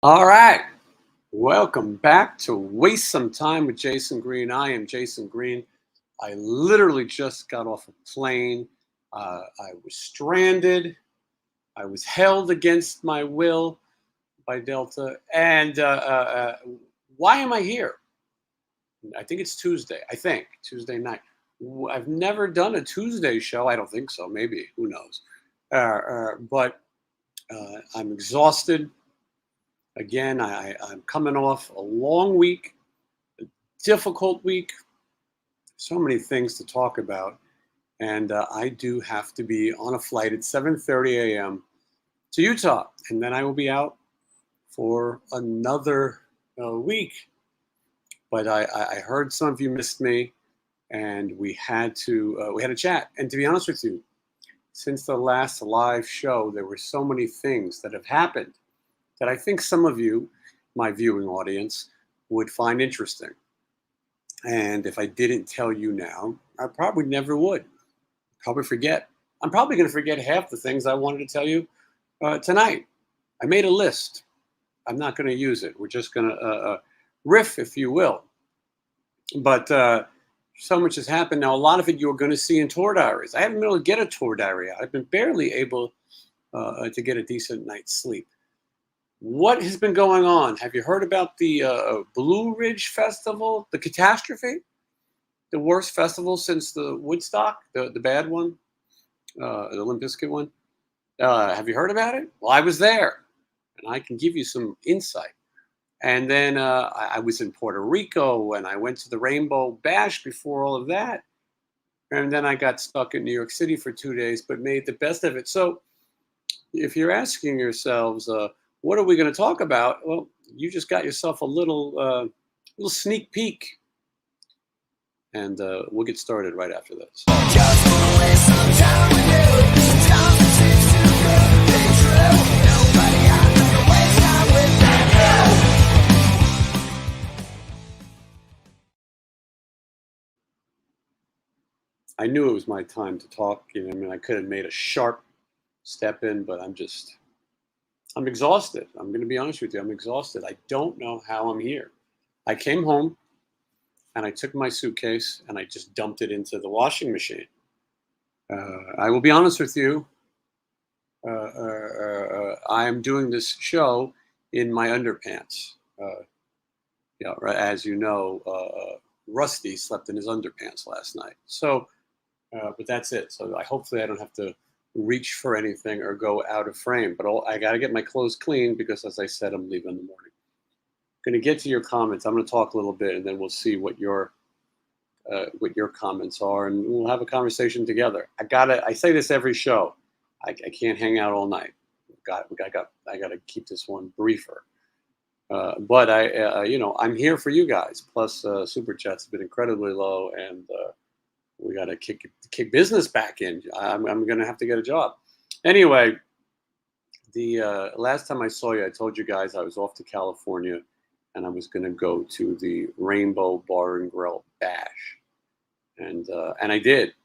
All right. Welcome back to Waste Some Time with Jason Green. I am Jason Green. I literally just got off a plane. I was stranded. I was held against my will by Delta. And why am I here? I think it's Tuesday. Tuesday night. I've never done a Tuesday show. I don't think so. Maybe. Who knows? But I'm exhausted. Again, I'm coming off a long week, a difficult week, so many things to talk about. And I do have to be on a flight at 7:30 a.m. to Utah. And then I will be out for another week. But I heard some of you missed me, and we had a chat. And to be honest with you, since the last live show, there were so many things that have happened that I think some of you, my viewing audience, would find interesting. And if I didn't tell you now, I probably never would. Probably forget. I'm probably going to forget half the things I wanted to tell you tonight. I made a list. I'm not going to use it. We're just going to riff, if you will. But so much has happened. Now, a lot of it you're going to see in tour diaries. I haven't been able to get a tour diary out. I've been barely able to get a decent night's sleep. What has been going on? Have you heard about the Blue Ridge Festival, the catastrophe? The worst festival since the Woodstock, the bad one, the Limp Bizkit one. Have you heard about it? Well, I was there, and I can give you some insight. And then I was in Puerto Rico, and I went to the Rainbow Bash before all of that. And then I got stuck in New York City for 2 days, but made the best of it. So if you're asking yourselves, what are we going to talk about? Well, you just got yourself a little sneak peek. And we'll get started right after this. I knew it was my time to talk. I could have made a sharp step in, but I'm exhausted. I'm going to be honest with you. I'm exhausted. I don't know how I'm here. I came home and I took my suitcase and I just dumped it into the washing machine. I will be honest with you. I am doing this show in my underpants. As you know, Rusty slept in his underpants last night. So, but that's it. So hopefully I don't have to reach for anything or go out of frame. But I got to get my clothes clean because, as I said, I'm leaving in the morning. I'm going to get to your comments. I'm going to talk a little bit, and then we'll see what your comments are, and we'll have a conversation together. I say this every show. I can't hang out all night. I got to keep this one briefer. But I'm here for you guys. Plus, super chats have been incredibly low, and we got to kick business back in. I'm going to have to get a job. Anyway, the last time I saw you, I told you guys I was off to California, and I was going to go to the Rainbow Bar and Grill Bash, and I did.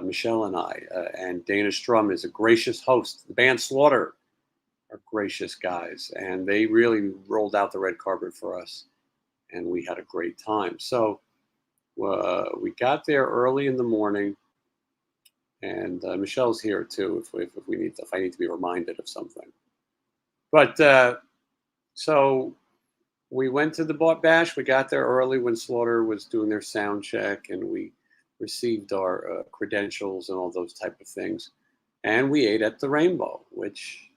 Michelle and I, and Dana Strum is a gracious host. The band Slaughter are gracious guys, and they really rolled out the red carpet for us, and we had a great time. So we got there early in the morning, and Michelle's here too if I need to be reminded of something. But so we went to the bash. We got there early when Slaughter was doing their sound check, and we received our credentials and all those type of things, and we ate at the Rainbow, which,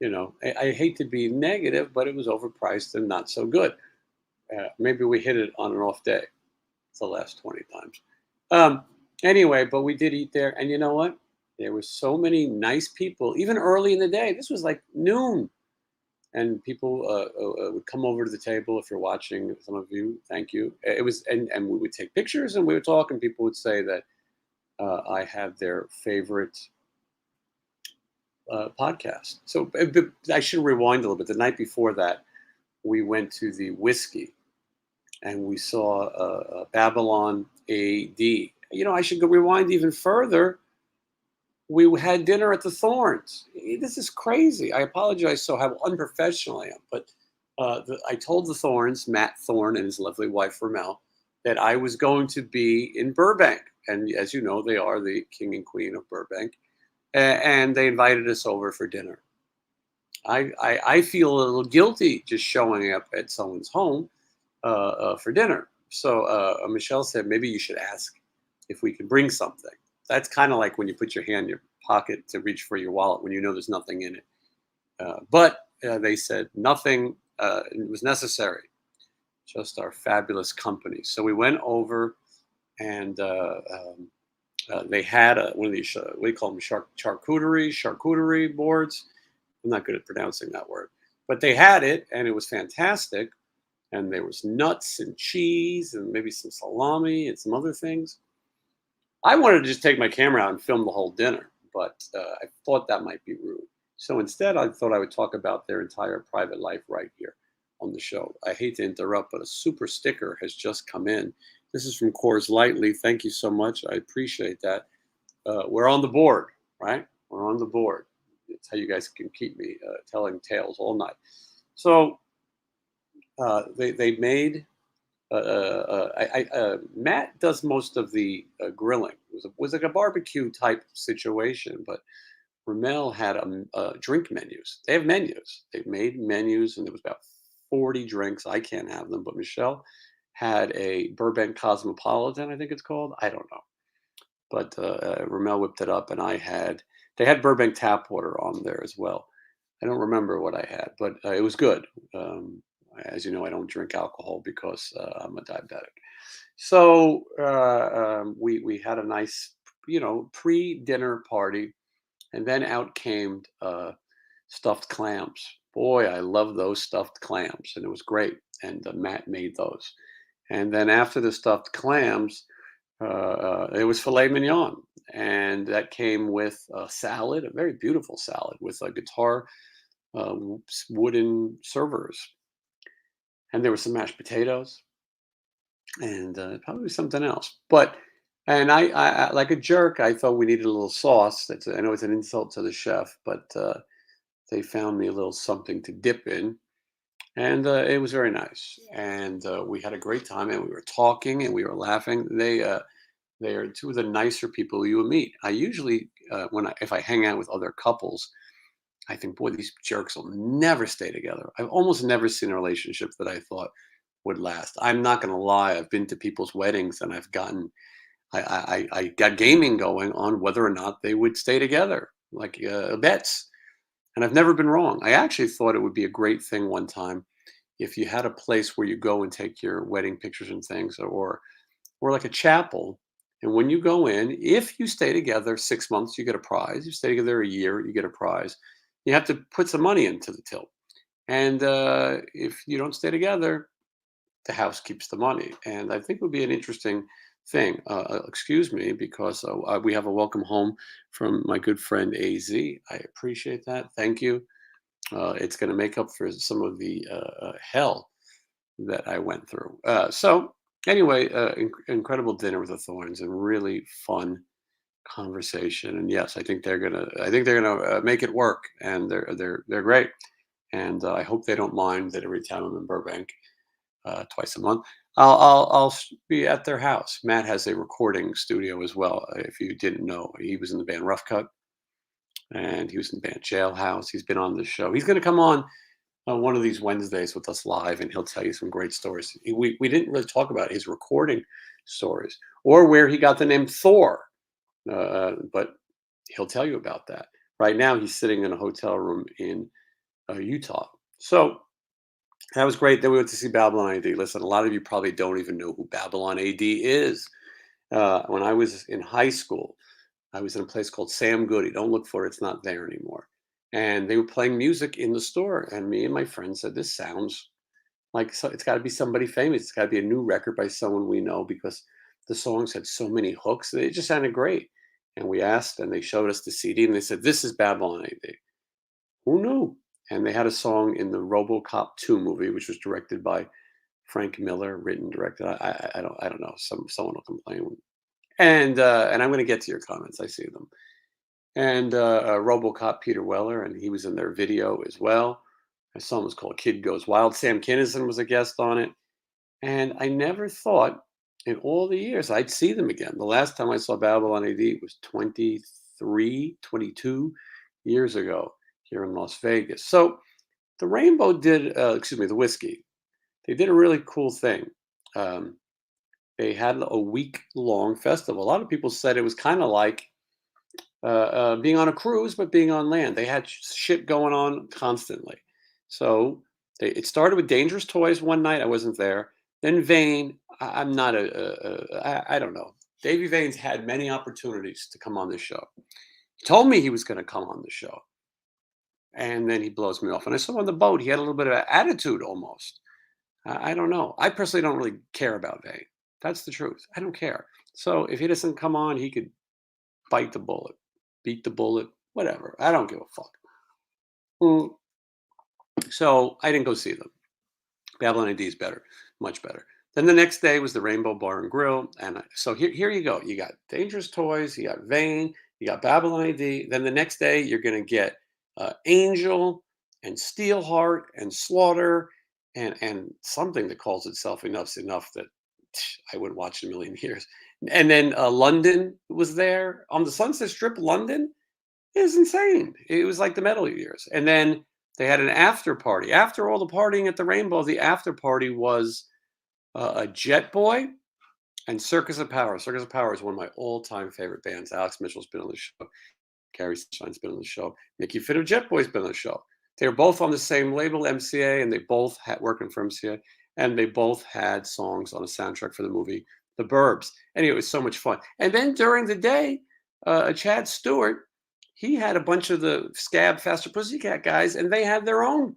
I hate to be negative, but it was overpriced and not so good. Maybe we hit it on an off day. It's the last 20 times. Anyway, but we did eat there, and you know what? There were so many nice people, even early in the day. This was like noon. And people would come over to the table. If you're watching, some of you, thank you. It was, and we would take pictures and we would talk, and people would say that I had their favorite podcast. So I should rewind a little bit. The night before that, we went to the Whiskey, and we saw Babylon AD. I should go rewind even further. we had dinner at the Thorns. This is crazy. I apologize so how unprofessional I am, but I told the Thorns, Matt Thorne and his lovely wife Ramel, that I was going to be in Burbank, and as you know, they are the king and queen of Burbank, and they invited us over for dinner. I feel a little guilty just showing up at someone's home for dinner. So Michelle said, maybe you should ask if we can bring something. That's kind of like when you put your hand in your pocket to reach for your wallet when you know there's nothing in it. But they said nothing was necessary, just our fabulous company. So we went over and they had one of these, what do you call them, charcuterie boards. I'm not good at pronouncing that word, but they had it and it was fantastic. And there was nuts and cheese and maybe some salami and some other things. I wanted to just take my camera out and film the whole dinner, but I thought that might be rude. So instead, I thought I would talk about their entire private life right here on the show. I hate to interrupt, but a super sticker has just come in. This is from Coors Lightly. Thank you so much. I appreciate that. We're on the board, right? We're on the board. It's how you guys can keep me telling tales all night. So they made Matt does most of the grilling. It was like a barbecue type situation, but Ramel had drink menus. They have menus. They've made menus, and there was about 40 drinks. I can't have them, but Michelle had a Burbank Cosmopolitan, I think it's called. I don't know, but Ramel whipped it up, and they had Burbank tap water on there as well. I don't remember what I had, but it was good. As you know, I don't drink alcohol because I'm a diabetic. So we had a nice, pre-dinner party, and then out came stuffed clams. Boy, I love those stuffed clams, and it was great. And Matt made those. And then after the stuffed clams, it was filet mignon, and that came with a salad, a very beautiful salad with a guitar uh, wooden servers, and there were some mashed potatoes and probably something else. But and like a jerk, I thought we needed a little sauce. I know it's an insult to the chef, but they found me a little something to dip in, and it was very nice. And we had a great time, and we were talking and we were laughing. They are two of the nicer people you will meet. I usually, if I hang out with other couples, I think, boy, these jerks will never stay together. I've almost never seen a relationship that I thought would last. I'm not going to lie. I've been to people's weddings and I got gaming going on whether or not they would stay together, like bets. And I've never been wrong. I actually thought it would be a great thing one time if you had a place where you go and take your wedding pictures and things, or like a chapel. And when you go in, if you stay together 6 months, you get a prize. You stay together a year, you get a prize. You have to put some money into the till. And if you don't stay together, the house keeps the money. And I think it would be an interesting thing. Excuse me, because we have a welcome home from my good friend AZ. I appreciate that. Thank you. It's going to make up for some of the hell that I went through. So anyway, incredible dinner with the Thorns and really fun conversation. And yes, I think they're gonna make it work, and they're great. And I hope they don't mind that every time I'm in Burbank, twice a month, I'll be at their house. Matt has a recording studio as well. If you didn't know, he was in the band Rough Cut, and he was in the band Jailhouse. He's been on the show. He's going to come on one of these Wednesdays with us live, and he'll tell you some great stories. We didn't really talk about his recording stories or where he got the name Thor, but he'll tell you about that. Right now, he's sitting in a hotel room in Utah. So that was great. Then we went to see Babylon AD. Listen, a lot of you probably don't even know who Babylon AD is. When I was in high school, I was in a place called Sam Goody. Don't look for it; it's not there anymore. And they were playing music in the store, and me and my friend said, "This sounds like it's got to be somebody famous. It's got to be a new record by someone we know because the songs had so many hooks. It just sounded great." And we asked, and they showed us the CD, and they said, "This is Babylon AD." Who knew? And they had a song in the RoboCop 2 movie, which was directed by Frank Miller, written, directed. I don't know. Someone will complain. And I'm going to get to your comments. I see them. and RoboCop Peter Weller, and he was in their video as well. My song was called "Kid Goes Wild." Sam Kinison was a guest on it, and I never thought in all the years I'd see them again. The last time I saw Babylon AD was 23, 22 years ago here in Las Vegas. So the Rainbow did, excuse me, the Whiskey. They did a really cool thing. Um, they had a week-long festival. A lot of people said it was kind of like being on a cruise, but being on land. They had shit going on constantly. So it started with Dangerous Toys one night. I wasn't there. Then Vane. I'm not I don't know. Davey Vane's had many opportunities to come on this show. He told me he was going to come on the show, and then he blows me off. And I saw him on the boat. He had a little bit of attitude almost. I don't know. I personally don't really care about Vane. That's the truth. I don't care. So if he doesn't come on, he could bite the bullet, beat the bullet, whatever. I don't give a fuck. Mm, So I didn't go see them. Babylon AD is better, much better. Then the next day was the Rainbow Bar and Grill, and so here you go. You got Dangerous Toys, you got Vane, you got Babylon AD. Then the next day you're gonna get Angel and Steelheart and Slaughter and something that calls itself Enough's Enough that I wouldn't watch in a million years. And then London was there on the Sunset Strip. London is insane. It was like the metal years. And then they had an after party. After all the partying at the Rainbow, the after party was a Jet Boy and Circus of Power. Circus of Power is one of my all-time favorite bands. Alex Mitchell's been on the show. Gary Sunshine's been on the show. Mickey Fit of Jet Boy's been on the show. They were both on the same label, MCA, and they both had working for MCA, and they both had songs on a soundtrack for the movie The Burbs. Anyway, it was so much fun. And then during the day, Chad Stewart, he had a bunch of the Scab Faster Pussycat guys, and they had their own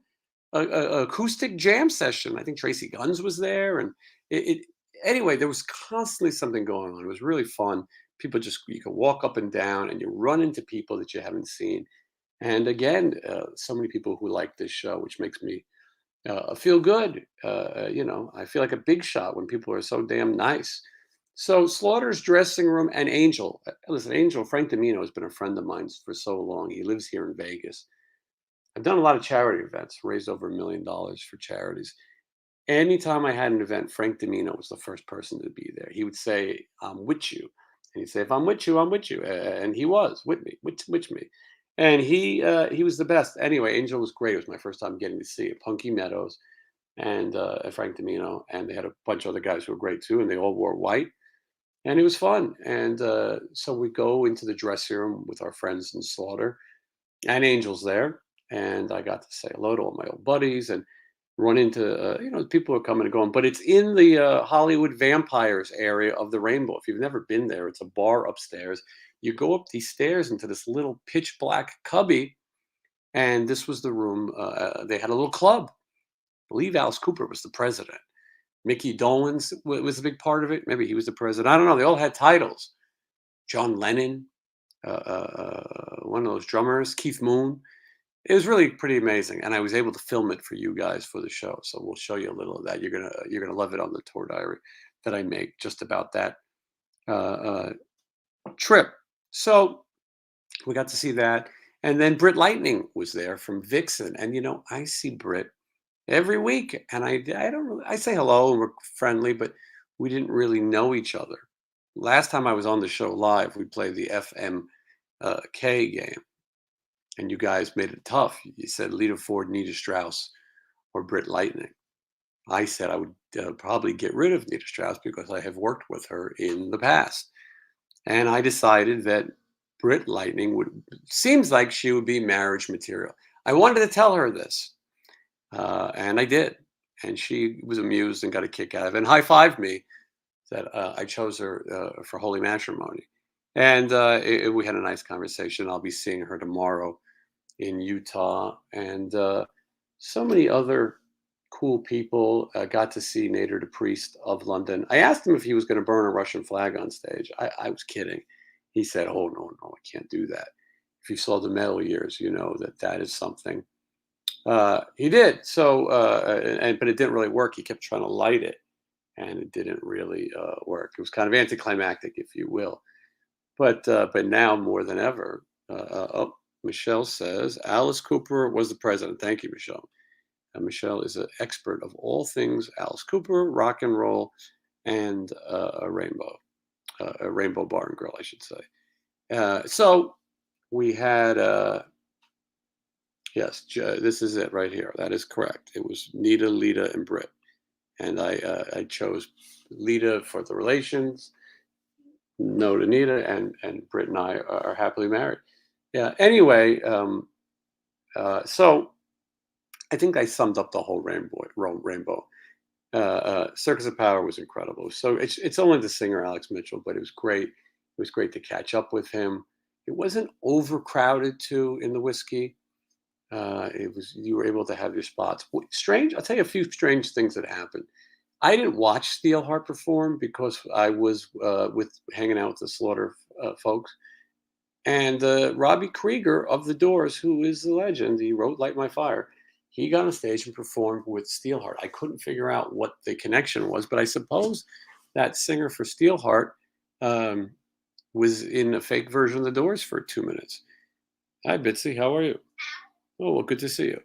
acoustic jam session. I think Tracy Guns was there, and it anyway, there was constantly something going on. It was really fun. People just you could walk up and down, and you run into people that you haven't seen. And again, so many people who like this show, which makes me feel good. I feel like a big shot when people are so damn nice. So Slaughter's dressing room and Angel. Listen, Angel, Frank Domino has been a friend of mine for so long. He lives here in Vegas. I've done a lot of charity events, raised over $1 million for charities. Anytime I had an event, Frank Domino was the first person to be there. He would say, "I'm with you," and he'd say, "If I'm with you, I'm with you," and he was with me, with me, and he was the best. Anyway, Angel was great. It was my first time getting to see it. Punky Meadows and Frank Domino, and they had a bunch of other guys who were great too, and they all wore white, and it was fun. And so we go into the dressing room with our friends in Slaughter, and Angel's there, and I got to say hello to all my old buddies and run into people are coming and going, but it's in the Hollywood Vampires area of the Rainbow. If you've never been there, it's a bar upstairs. You go up these stairs into this little pitch black cubby, and this was the room. They had a little club. I believe Alice Cooper was the president. Mickey Dolenz was a big part of it. Maybe he was the president. I don't know. They all had titles. John Lennon, one of those drummers, Keith Moon. It was really pretty amazing, and I was able to film it for you guys for the show. So we'll show you a little of that. You're gonna love it on the tour diary that I make just about that trip. So we got to see that, and then Britt Lightning was there from Vixen, and I see Britt every week, and I don't really, I say hello and we're friendly, but we didn't really know each other. Last time I was on the show live, we played the FMK game. And you guys made it tough. You said Lita Ford, Nita Strauss, or Britt Lightning. I said I would probably get rid of Nita Strauss because I have worked with her in the past. And I decided that Britt Lightning seems like she would be marriage material. I wanted to tell her this, and I did. And she was amused and got a kick out of it and high-fived me that I chose her for holy matrimony. And we had a nice conversation. I'll be seeing her tomorrow in Utah, and so many other cool people. Got to see Nader the Priest of London. I asked him if he was going to burn a Russian flag on stage. I was kidding. He said, "Oh no, I can't do that." If you saw the metal years, you know that is something. He did so, but it didn't really work. He kept trying to light it, and it didn't really work. It was kind of anticlimactic, if you will. But now more than ever, Oh, Michelle says Alice Cooper was the president. Thank you, Michelle. And Michelle is an expert of all things Alice Cooper, rock and roll, and a rainbow bar and grill, I should say. So we had, yes, this is it right here. That is correct. It was Nita, Lita, and Britt. And I chose Lita for the relations, no to Nita, and Britt and I are happily married. Yeah. Anyway, so I think I summed up the whole rainbow. Circus of Power was incredible. So it's only the singer Alex Mitchell, but it was great. It was great to catch up with him. It wasn't overcrowded too in the whiskey. It was, you were able to have your spots. Strange. I'll tell you a few strange things that happened. I didn't watch Steelheart perform because I was hanging out with the Slaughter folks. And Robbie Krieger of The Doors, who is a legend, he wrote "Light My Fire." He got on stage and performed with Steelheart. I couldn't figure out what the connection was, but I suppose that singer for Steelheart was in a fake version of The Doors for 2 minutes. Hi, Bitsy. How are you? Oh, well, good to see you.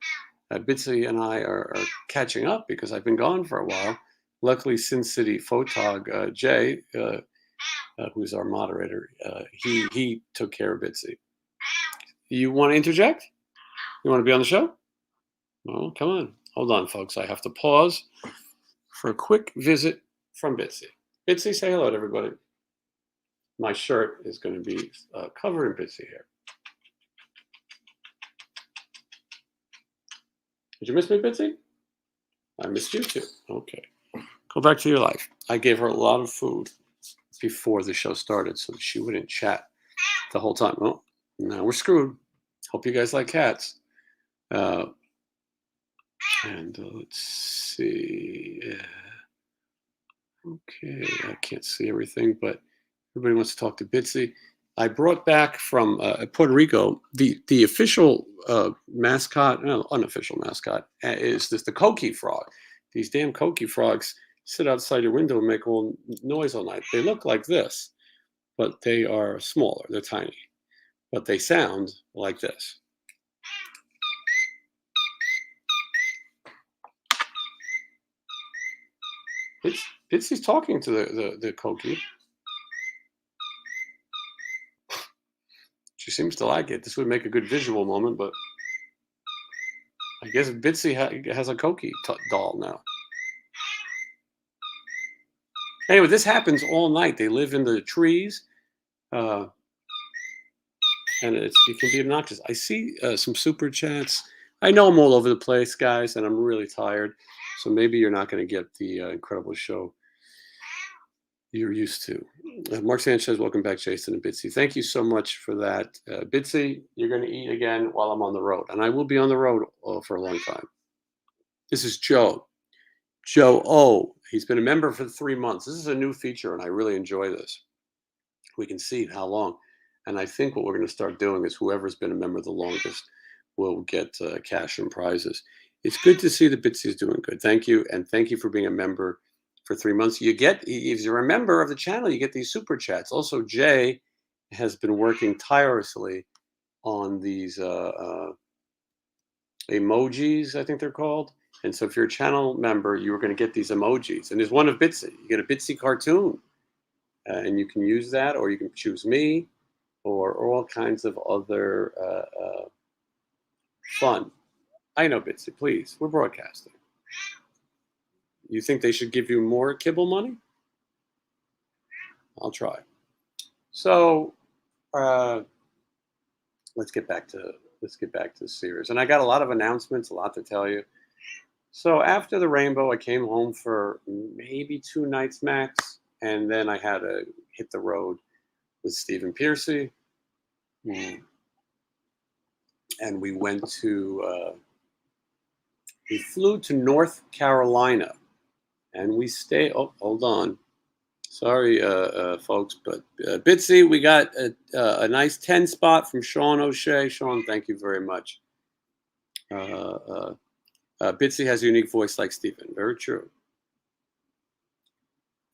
Bitsy and I are catching up because I've been gone for a while. Luckily, Sin City Photog Jay, who's our moderator, he took care of Bitsy. You want to interject? You want to be on the show? Well, come on. Hold on, folks. I have to pause for a quick visit from Bitsy. Bitsy, say hello to everybody. My shirt is going to be covered in Bitsy hair. Did you miss me, Bitsy? I missed you too. Okay. Go back to your life. I gave her a lot of food before the show started so she wouldn't chat the whole time. Well, now we're screwed. Hope you guys like cats. And let's see. Okay, I can't see everything, but everybody wants to talk to Bitsy. I brought back from Puerto Rico the official mascot, no, unofficial mascot, is the coqui frog. These damn coqui frogs sit outside your window and make all noise all night. They look like this, but they are smaller. They're tiny, but they sound like this. Bitsy's talking to the coqui. She seems to like it. This would make a good visual moment, but I guess Bitsy has a coqui doll now. Anyway, this happens all night. They live in the trees, and it can be obnoxious. I see some super chats. I know I'm all over the place, guys, and I'm really tired. So maybe you're not going to get the incredible show you're used to. Mark Sanchez, welcome back, Jason and Bitsy. Thank you so much for that. Bitsy, you're going to eat again while I'm on the road, and I will be on the road for a long time. This is Joe. Joe O. He's been a member for 3 months. This is a new feature, and I really enjoy this. We can see how long. And I think what we're going to start doing is whoever's been a member the longest will get cash and prizes. It's good to see that Bitsy is doing good. Thank you. And thank you for being a member for 3 months. You get, if you're a member of the channel, you get these super chats. Also, Jay has been working tirelessly on these emojis, I think they're called. And so if you're a channel member, you are going to get these emojis. And there's one of Bitsy. You get a Bitsy cartoon. And you can use that, or you can choose me, or all kinds of other fun. I know, Bitsy, please. We're broadcasting. You think they should give you more kibble money? I'll try. So let's get back to the series. And I got a lot of announcements, a lot to tell you. So after the rainbow, I came home for maybe 2 nights max, and then I had to hit the road with Stephen Piercy. And we went to, we flew to North Carolina, and we stayed, oh, hold on. Sorry, folks, but Bitsy, we got a nice 10 spot from Sean O'Shea. Sean, thank you very much. Bitsy has a unique voice like Stephen. Very true.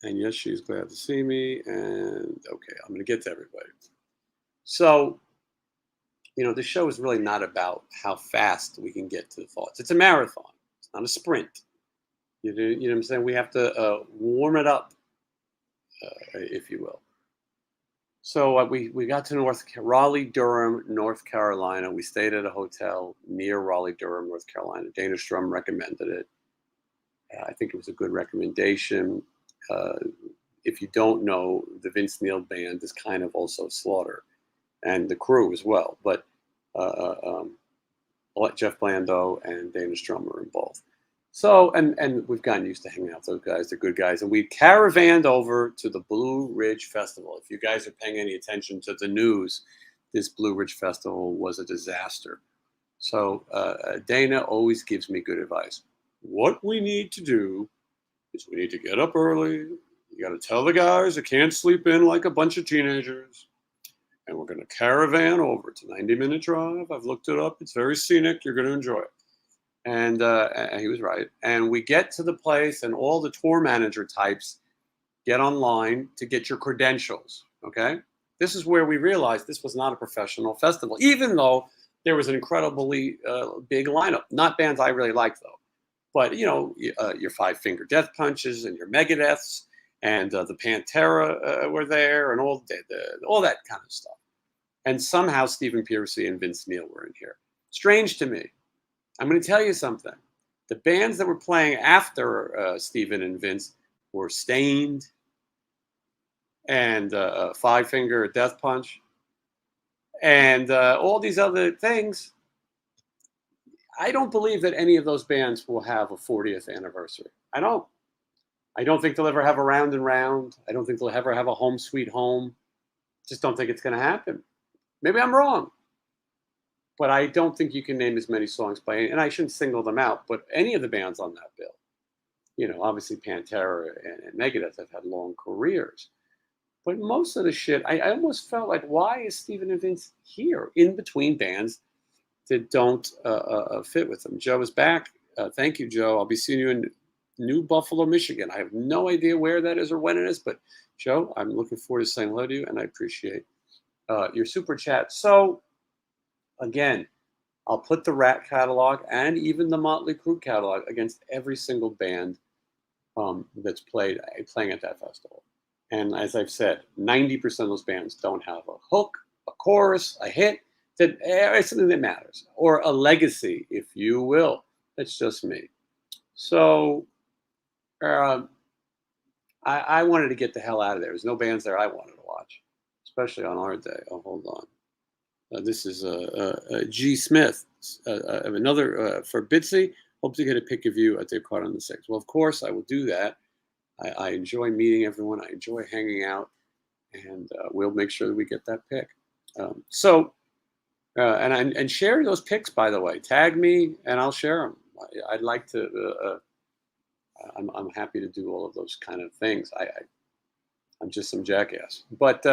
And yes, she's glad to see me. And okay, I'm going to get to everybody. So The show is really not about how fast we can get to the thoughts. It's a marathon. It's not a sprint. You know what I'm saying? We have to warm it up, if you will. So we got to Raleigh, Durham, North Carolina. We stayed at a hotel near Raleigh, Durham, North Carolina. Dana Strum recommended it. I think it was a good recommendation. If you don't know, the Vince Neil band is kind of also Slaughter, and the crew as well. But Jeff Blando and Dana Strum are in both. So, and we've gotten used to hanging out with those guys. They're good guys. And we caravanned over to the Blue Ridge Festival. If you guys are paying any attention to the news, this Blue Ridge Festival was a disaster. So Dana always gives me good advice. What we need to do is we need to get up early. You got to tell the guys they can't sleep in like a bunch of teenagers. And we're going to caravan over. It's a 90-minute drive. I've looked it up. It's very scenic. You're going to enjoy it. And he was right. And we get to the place, and all the tour manager types get online to get your credentials. Okay, this is where we realized this was not a professional festival, even though there was an incredibly big lineup. Not bands I really like, though, but your Five Finger Death Punches and your Megadeths and the Pantera were there, and all that kind of stuff. And somehow Stephen Pearcy and Vince Neil were in here. Strange to me. I'm going to tell you something. The bands that were playing after Stephen and Vince were Stained and Five Finger Death Punch and all these other things. I don't believe that any of those bands will have a 40th anniversary. I don't think they'll ever have a Round and Round. I don't think they'll ever have a Home Sweet Home. Just don't think it's going to happen. Maybe I'm wrong. But I don't think you can name as many songs by any, and I shouldn't single them out, but any of the bands on that bill. Obviously Pantera and Megadeth have had long careers. But most of the shit, I almost felt like, why is Stephen and Vince here in between bands that don't fit with them? Joe is back. Thank you, Joe. I'll be seeing you in New Buffalo, Michigan. I have no idea where that is or when it is, but Joe, I'm looking forward to saying hello to you, and I appreciate your super chat. So, again, I'll put the RATT catalog and even the Motley Crue catalog against every single band that's playing at that festival. And as I've said, 90% of those bands don't have a hook, a chorus, a hit, something that matters, or a legacy, if you will. That's just me. So I wanted to get the hell out of there. There's no bands there I wanted to watch, especially on our day. Oh, hold on. This is G. Smith, another for Bitsy. Hope to get a pic of you at the Card on the 6th. Well, of course, I will do that. I enjoy meeting everyone. I enjoy hanging out, and we'll make sure that we get that pic. And share those pics, by the way. Tag me, and I'll share them. I'd like to. I'm happy to do all of those kind of things. I'm just some jackass, but.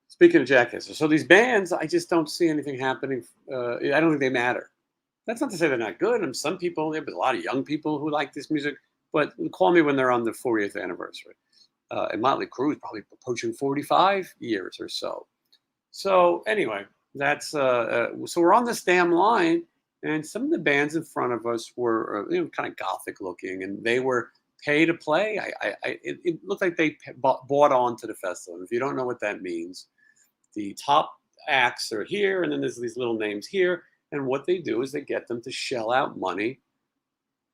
Speaking of jackasses, so these bands, I just don't see anything happening. I don't think they matter. That's not to say they're not good. And some people, there's a lot of young people who like this music, but call me when they're on their 40th anniversary. And Motley Crue is probably approaching 45 years or so. So anyway, that's so we're on this damn line, and some of the bands in front of us were kind of gothic looking, and they were pay to play. It looked like they bought on to the festival. If you don't know what that means, the top acts are here, and then there's these little names here. And what they do is they get them to shell out money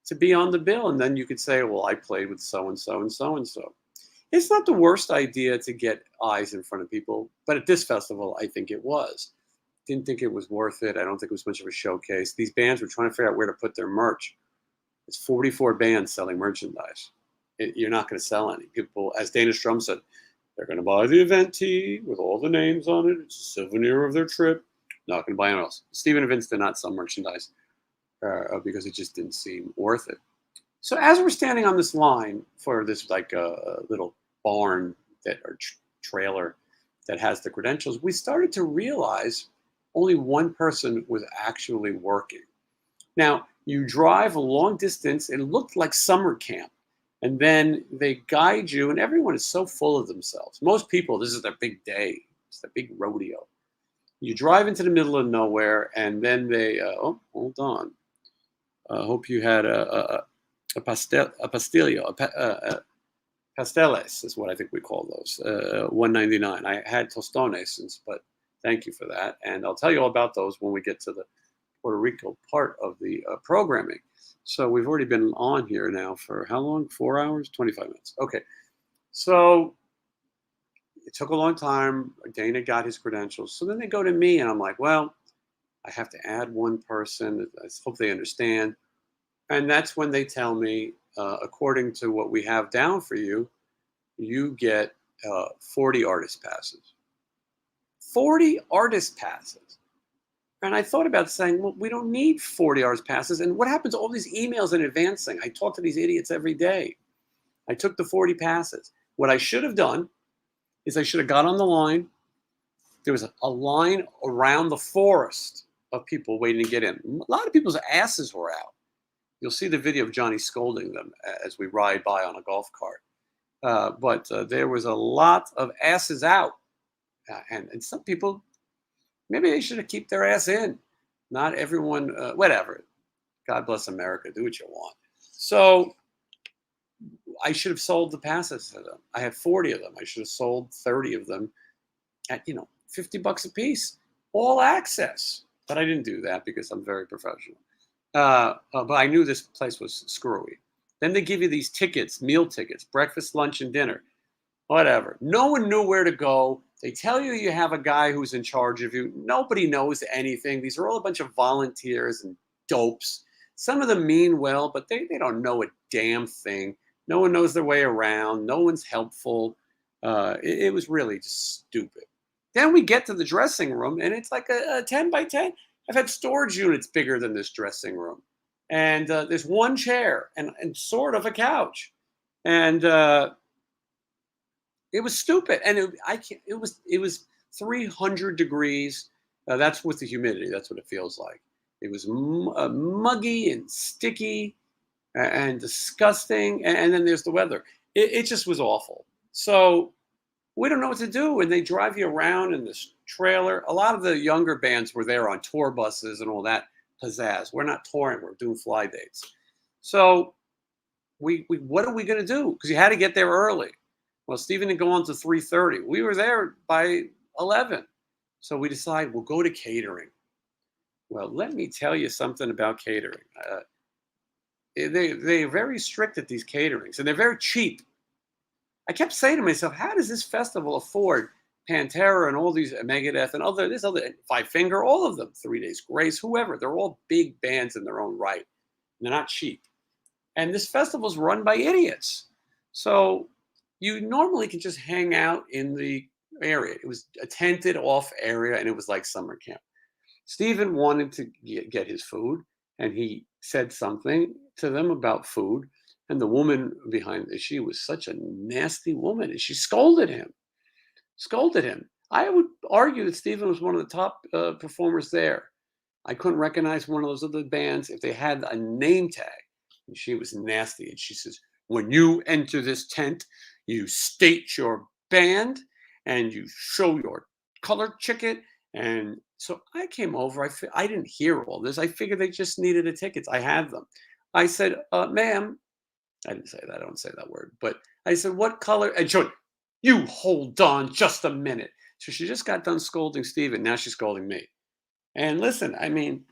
to be on the bill. And then you could say, well, I played with so-and-so and so-and-so. It's not the worst idea to get eyes in front of people. But at this festival, I think it was. Didn't think it was worth it. I don't think it was much of a showcase. These bands were trying to figure out where to put their merch. It's 44 bands selling merchandise. You're not going to sell any. People, as Dana Strum said, they're going to buy the event tee with all the names on it. It's a souvenir of their trip. Not going to buy anything else. Stephen and Vince did not sell merchandise because it just didn't seem worth it. So as we're standing on this line for this little barn or trailer that has the credentials, we started to realize only one person was actually working. Now, you drive a long distance. It looked like summer camp. And then they guide you, and everyone is so full of themselves. Most people, this is their big day. It's their big rodeo. You drive into the middle of nowhere, and then they, oh, hold on. I hope you had a pastillo, pasteles is what I think we call those. 1.99. I had tostones, but thank you for that. And I'll tell you all about those when we get to the Puerto Rico part of the programming. So we've already been on here now for how long? 4 hours, 25 minutes. Okay. So it took a long time. Dana got his credentials. So then they go to me, and I'm like, well, I have to add one person. I hope they understand. And that's when they tell me, according to what we have down for you, you get 40 artist passes. 40 artist passes. And I thought about saying, well, we don't need 40 artist passes. And what happens to all these emails in advancing? I talk to these idiots every day. I took the 40 passes. What I should have done is I should have got on the line. There was a line around the forest of people waiting to get in. A lot of people's asses were out. You'll see the video of Johnny scolding them as we ride by on a golf cart. But there was a lot of asses out. And some people, maybe they should have kept their ass in. Not everyone, whatever. God bless America. Do what you want. So I should have sold the passes to them. I had 40 of them. I should have sold 30 of them at, $50 a piece. All access. But I didn't do that because I'm very professional. But I knew this place was screwy. Then they give you these tickets, meal tickets, breakfast, lunch, and dinner, whatever. No one knew where to go. They tell you you have a guy who's in charge of you. Nobody knows anything. These are all a bunch of volunteers and dopes. Some of them mean well, but they don't know a damn thing. No one knows their way around. No one's helpful. It was really just stupid. Then we get to the dressing room, and it's like a 10 by 10. I've had storage units bigger than this dressing room. And there's one chair and sort of a couch. And it was stupid. And it was 300 degrees. That's with the humidity. That's what it feels like. It was muggy and sticky and disgusting. And then there's the weather. It just was awful. So we don't know what to do. And they drive you around in this trailer. A lot of the younger bands were there on tour buses and all that pizzazz. We're not touring. We're doing fly dates. So we what are we going to do? Because you had to get there early. Well, Stephen didn't go on to 3:30. We were there by 11. So we decided we'll go to catering. Well, let me tell you something about catering. They're very strict at these caterings, and they're very cheap. I kept saying to myself, how does this festival afford Pantera and all these Megadeth and this other Five Finger, all of them, 3 Days Grace, whoever. They're all big bands in their own right. They're not cheap. And this festival's run by idiots. So you normally can just hang out in the area. It was a tented off area, and it was like summer camp. Stephen wanted to get his food, and he said something to them about food. And the woman behind this, she was such a nasty woman, and she scolded him. I would argue that Stephen was one of the top performers there. I couldn't recognize one of those other bands if they had a name tag. And she was nasty. And she says, when you enter this tent, you state your band and you show your color ticket. And so I came over. I didn't hear all this. I figured they just needed the tickets. I had them. I said, ma'am, I didn't say that. I don't say that word. But I said, what color? And she went, you hold on just a minute. So she just got done scolding Steven. Now she's scolding me. And listen, I mean,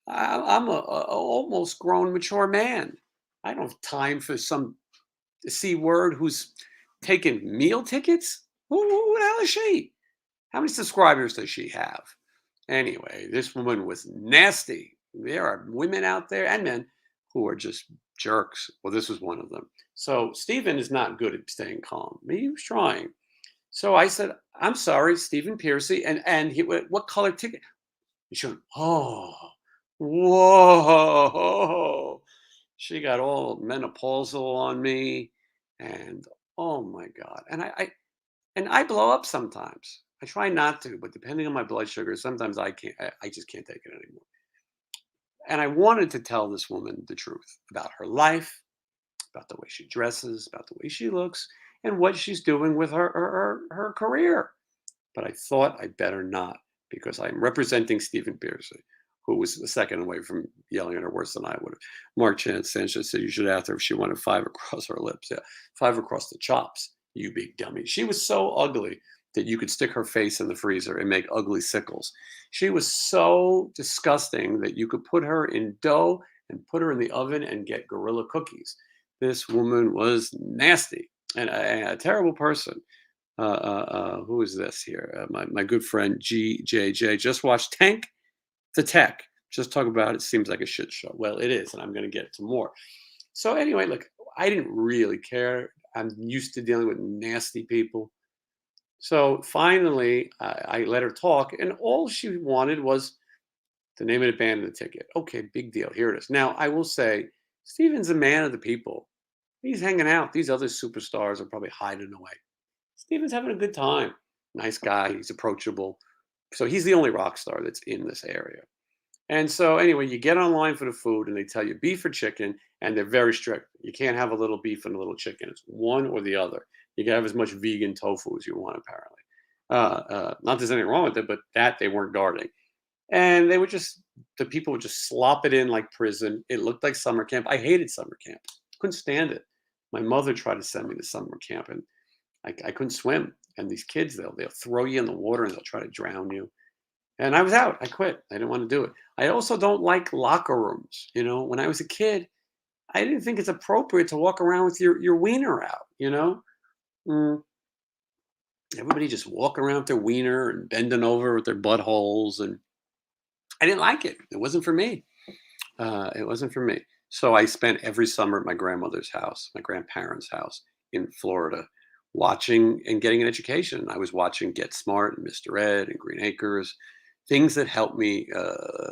I'm a almost grown, mature man. I don't have time for some C word who's taking meal tickets. Who the hell is she? How many subscribers does she have? Anyway, this woman was nasty. There are women out there and men who are just jerks. Well, this was one of them. So Stephen is not good at staying calm. He was trying. So I said, I'm sorry, Stephen Piercy. And he went, what color ticket? And she went, oh, whoa. She got all menopausal on me. And oh my God. And I blow up sometimes. I try not to, but depending on my blood sugar, sometimes I just can't take it anymore. And I wanted to tell this woman the truth about her life, about the way she dresses, about the way she looks, and what she's doing with her career. But I thought I better not, because I'm representing Stephen Pearcy, who was the second away from yelling at her worse than I would have. Mark Chance Sanchez said you should ask her if she wanted five across her lips. Yeah, five across the chops, you big dummy. She was so ugly that you could stick her face in the freezer and make ugly sickles. She was so disgusting that you could put her in dough and put her in the oven and get gorilla cookies. This woman was nasty and a terrible person. Who is this here? My good friend GJJ just watched Tank the Tech. Just talk about it. Seems like a shit show. Well, it is, and I'm going to get to more. So anyway, look, I didn't really care. I'm used to dealing with nasty people. So finally, I let her talk, and all she wanted was the name of the band and the ticket. Okay, big deal. Here it is. Now, I will say, Steven's a man of the people. He's hanging out. These other superstars are probably hiding away. Steven's having a good time. Nice guy. He's approachable. So he's the only rock star that's in this area. And so anyway, you get online for the food and they tell you beef or chicken, and they're very strict. You can't have a little beef and a little chicken. It's one or the other. You can have as much vegan tofu as you want, apparently. Not there's anything wrong with it, but that they weren't guarding. And they would just, the people would just slop it in like prison. It looked like summer camp. I hated summer camp. Couldn't stand it. My mother tried to send me to summer camp, and I couldn't swim. And these kids, they'll throw you in the water and they'll try to drown you. And I was out. I quit. I didn't want to do it. I also don't like locker rooms. You know, when I was a kid, I didn't think it's appropriate to walk around with your wiener out. You know, mm, everybody just walk around with their wiener and bending over with their buttholes, and I didn't like it. It wasn't for me. It wasn't for me. So I spent every summer at my grandmother's house, my grandparents' house in Florida, watching and getting an education. I was watching Get Smart and Mr. Ed and Green Acres, things that helped me,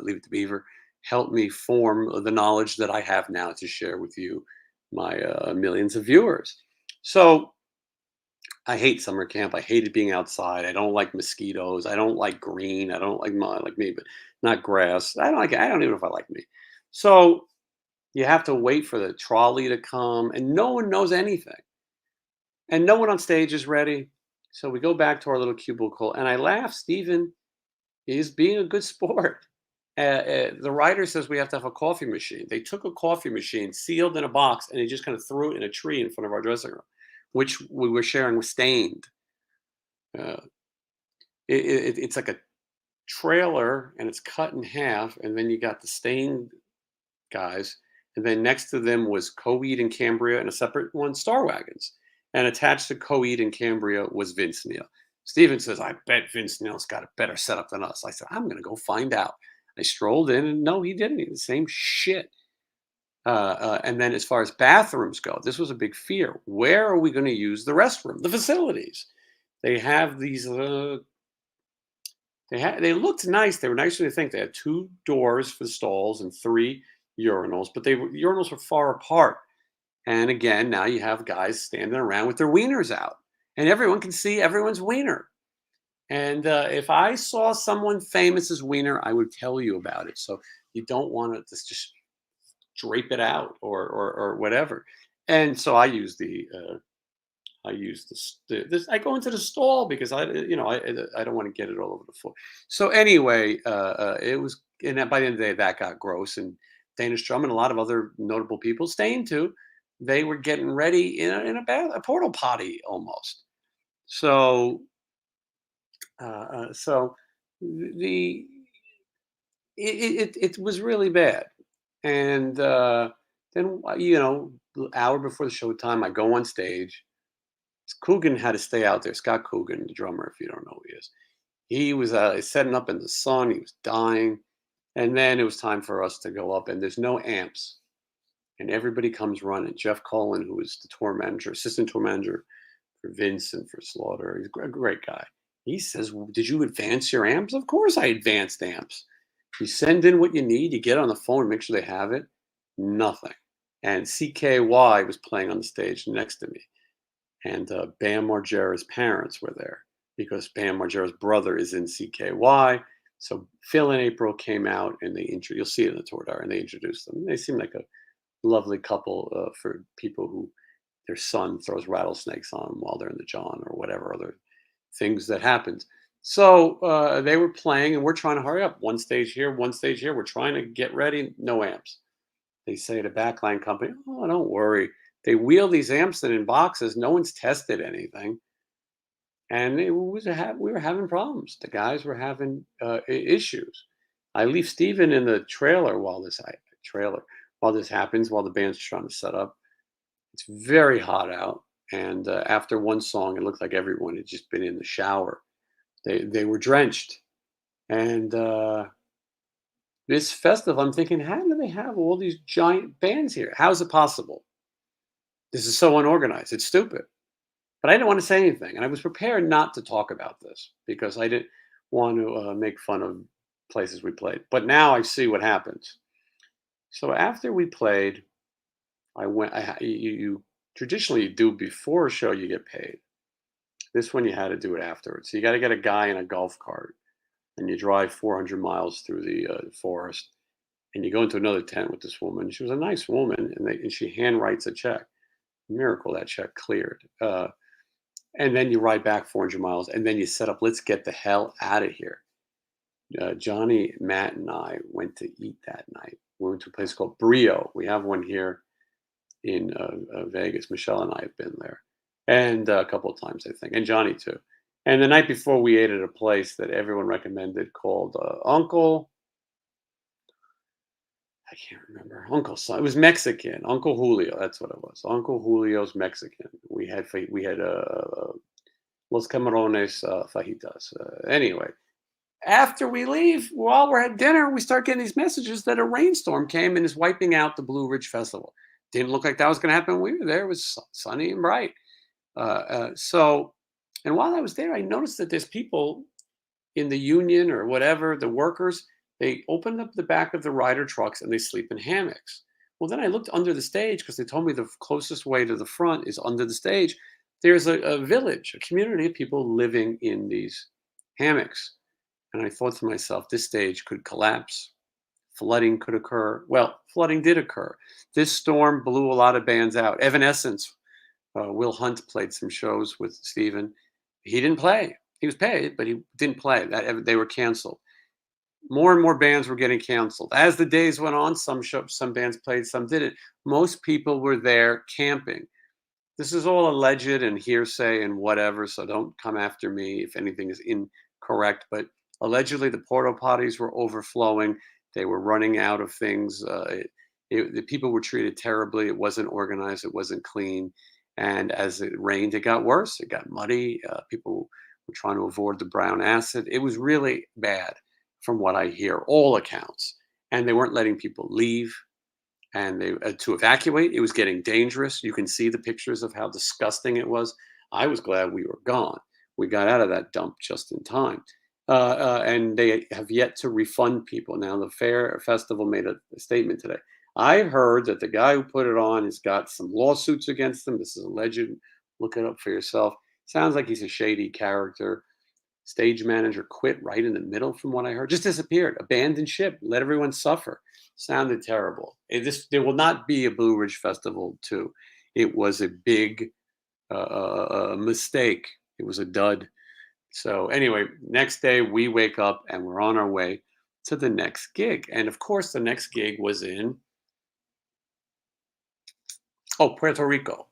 Leave It to Beaver, helped me form the knowledge that I have now to share with you, my millions of viewers. So I hate summer camp. I hated being outside. I don't like mosquitoes. I don't like green. I don't like mud like me, but not grass. I don't like it. I don't even know if I like me. So you have to wait for the trolley to come, and no one knows anything. And no one on stage is ready. So we go back to our little cubicle, and I laugh. Steven is being a good sport. The writer says we have to have a coffee machine. They took a coffee machine sealed in a box, and they just kind of threw it in a tree in front of our dressing room, which we were sharing with Stained. Uh, it's like a trailer, and it's cut in half, and then you got the Stained guys, and then next to them was Coed and Cambria, and a separate one, Star Wagons. And attached to Coed and Cambria was Vince Neil. Steven says, I bet Vince Neil's got a better setup than us. I said, I'm going to go find out. I strolled in, and no, he didn't. He had the same shit. And then as far as bathrooms go, this was a big fear. Where are we going to use the restroom? The facilities. They have these, they looked nice. They were nicer than you think. They had two doors for the stalls and three urinals, but urinals were far apart. And again, now you have guys standing around with their wieners out, and everyone can see everyone's wiener. And if I saw someone famous's wiener, I would tell you about it. So you don't want to just drape it out or whatever. And so I use this. I go into the stall because I don't want to get it all over the floor. So anyway, it was, and by the end of the day, that got gross. And Dana Strum and a lot of other notable people staying too. They were getting ready in a portal potty almost. So so the it was really bad. And then hour before the show time, I go on stage. Coogan had to stay out there. Scott Coogan, the drummer, if you don't know who he is. He was setting up in the sun. He was dying. And then it was time for us to go up, and there's no amps. And everybody comes running. Jeff Cullen, who was the tour manager, assistant tour manager for Vince and for Slaughter, he's a great guy. He says, did you advance your amps? Of course I advanced amps. You send in what you need. You get on the phone, make sure they have it. Nothing. And CKY was playing on the stage next to me. And Bam Margera's parents were there because Bam Margera's brother is in CKY. So Phil and April came out, and you'll see it in the tour diary, and they introduced them. They seem like a lovely couple for people who their son throws rattlesnakes on them while they're in the John or whatever other things that happens. So they were playing, and we're trying to hurry up. One stage here, one stage here. We're trying to get ready. No amps. They say to backline company, "Oh, don't worry. They wheel these amps in boxes. No one's tested anything." And we were having problems. The guys were having issues. I leave Steven in the trailer while this happens, while the band's trying to set up. It's very hot out, and after one song, it looked like everyone had just been in the shower. They were drenched, and this festival, I'm thinking, how do they have all these giant bands here? How is it possible? This is so unorganized. It's stupid. But I didn't want to say anything, and I was prepared not to talk about this because I didn't want to make fun of places we played. But now I see what happens. So after we played, I went. You traditionally you do before a show, you get paid. This one you had to do it afterwards. So you got to get a guy in a golf cart, and you drive 400 miles through the forest, and you go into another tent with this woman. She was a nice woman, and she handwrites a check. Miracle that check cleared. And then you ride back 400 miles, and then you set up. Let's get the hell out of here. Johnny, Matt, and I went to eat that night. We went to a place called Brio. We have one here in Vegas. Michelle and I have been there, and a couple of times I think, and Johnny too. And the night before, we ate at a place that everyone recommended called Uncle. I can't remember. Uncle Son. It was Mexican. Uncle Julio. That's what it was. Uncle Julio's Mexican. We had Los Camarones fajitas. Anyway, after we leave, while we're at dinner, we start getting these messages that a rainstorm came and is wiping out the Blue Ridge Festival. Didn't look like that was going to happen when we were there. It was sunny and bright. And while I was there, I noticed that there's people in the union or whatever, the workers, they open up the back of the rider trucks and they sleep in hammocks. Well, then I looked under the stage because they told me the closest way to the front is under the stage. There's a village, a community of people living in these hammocks. And I thought to myself, this stage could collapse. Flooding could occur. Well, flooding did occur. This storm blew a lot of bands out. Evanescence, Will Hunt played some shows with Steven. He didn't play. He was paid, but he didn't play. They were canceled. More and more bands were getting canceled. As the days went on, some bands played, some didn't. Most people were there camping. This is all alleged and hearsay and whatever, so don't come after me if anything is incorrect. But allegedly, the porta potties were overflowing. They were running out of things. The people were treated terribly. It wasn't organized. It wasn't clean. And as it rained, it got worse. It got muddy. People were trying to avoid the brown acid. It was really bad from what I hear, all accounts. And they weren't letting people leave. And they to evacuate, it was getting dangerous. You can see the pictures of how disgusting it was. I was glad we were gone. We got out of that dump just in time. And they have yet to refund people. Now, the fair festival made a statement today. I heard that the guy who put it on has got some lawsuits against him. This is alleged. Look it up for yourself. Sounds like he's a shady character. Stage manager quit right in the middle, from what I heard. Just disappeared, abandoned ship, let everyone suffer. Sounded terrible. There will not be a Blue Ridge Festival 2. It was a big mistake. It was a dud. So anyway, next day we wake up and we're on our way to the next gig. And of course, the next gig was in Puerto Rico.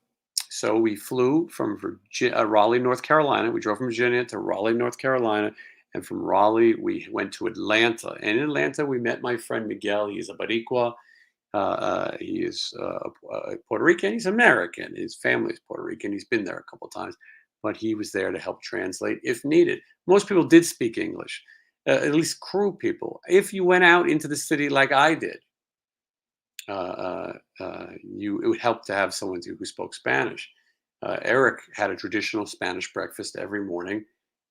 So we flew from Raleigh, North Carolina. We drove from Virginia to Raleigh, North Carolina. And from Raleigh, we went to Atlanta. And in Atlanta, we met my friend Miguel. He's a Boricua. He is Puerto Rican. He's American. His family is Puerto Rican. He's been there a couple of times. But he was there to help translate if needed. Most people did speak English, at least crew people. If you went out into the city like I did, it would help to have someone who spoke Spanish. Eric had a traditional Spanish breakfast every morning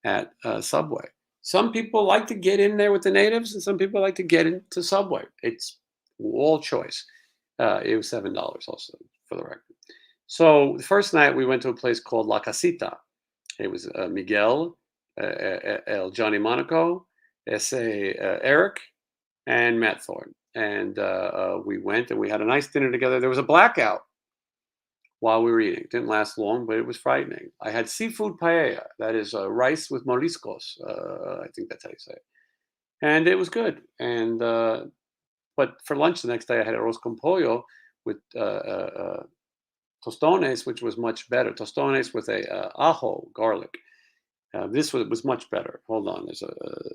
at Subway. Some people like to get in there with the natives, and some people like to get into Subway. It's all choice. It was $7 also, for the record. So the first night we went to a place called La Casita. It was Miguel, El Johnny Monaco, Eric, and Matt Thorne. And we went and we had a nice dinner together. There was a blackout. while we were eating. It didn't last long, but it was frightening. I had seafood paella, that is rice with moriscos. I think that's how you say it, and it was good. And but for lunch the next day, I had arroz con pollo with tostones, which was much better. Tostones with a ajo garlic. This was much better. Hold on, there's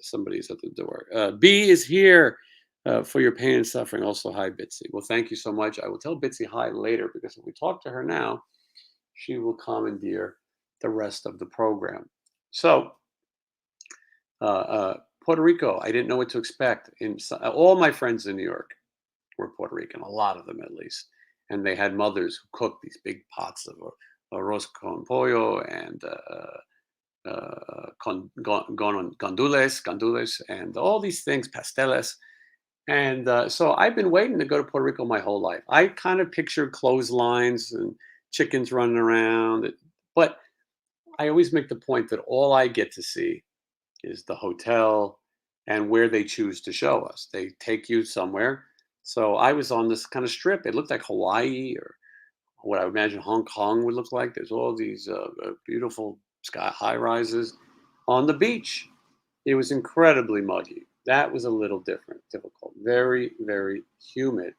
somebody's at the door. B is here for your pain and suffering. Also, hi Bitsy. Well, thank you so much. I will tell Bitsy hi later because if we talk to her now, she will commandeer the rest of the program. So, Puerto Rico, I didn't know what to expect. All my friends in New York were Puerto Rican, a lot of them at least, and they had mothers who cooked these big pots of arroz con pollo and gandules, and all these things, pasteles. And so I've been waiting to go to Puerto Rico my whole life. I kind of pictured clotheslines and chickens running around, but I always make the point that all I get to see is the hotel and where they choose to show us. They take you somewhere. So I was on this kind of strip. It looked like Hawaii or what I imagine Hong Kong would look like. There's all these beautiful sky high rises on the beach. It was incredibly muggy. That was a little difficult. Very, very humid.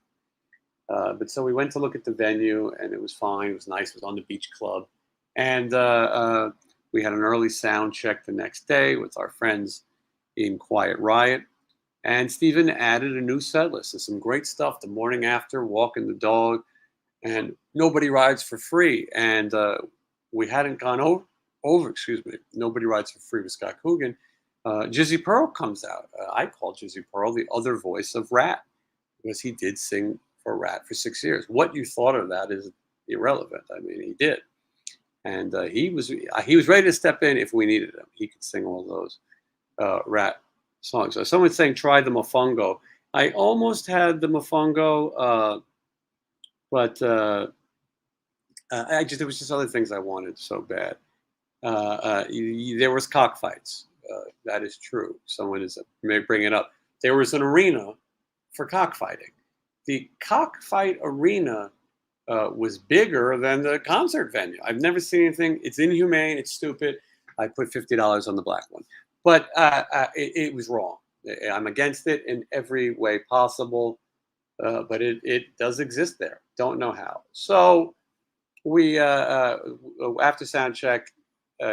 But so we went to look at the venue, and it was fine. It was nice. It was on the beach club, and we had an early sound check the next day with our friends in Quiet Riot. And Stephen added a new set list and some great stuff. The morning after, walking the dog, and nobody rides for free. And we hadn't gone over. Excuse me. Nobody rides for free with Scott Coogan. Jizzy Pearl comes out. I call Jizzy Pearl the other voice of RATT because he did sing for RATT for 6 years. What you thought of that is irrelevant. I mean, he did, and he was ready to step in if we needed him. He could sing all those RATT songs. So someone's saying try the mofongo. I almost had the mofongo, but there was just other things I wanted so bad. There was cockfights. That is true. Someone may bring it up. There was an arena for cockfighting. The cockfight arena was bigger than the concert venue. I've never seen anything. It's inhumane. It's stupid. I put $50 on the black one, but it was wrong. I'm against it in every way possible, but it does exist there. Don't know how. So we after sound check.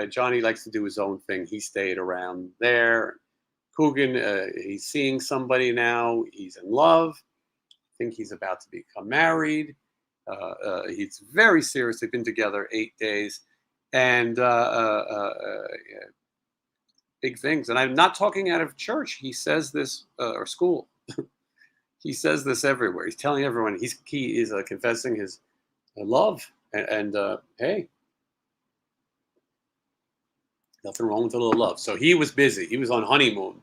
Johnny likes to do his own thing. He stayed around there. Coogan, he's seeing somebody now. He's in love. I think he's about to become married. He's very serious. They've been together 8 days. And big things. And I'm not talking out of church. He says this, or school. He says this everywhere. He's telling everyone he is confessing his love. And hey, nothing wrong with a little love. So he was busy. He was on honeymoon,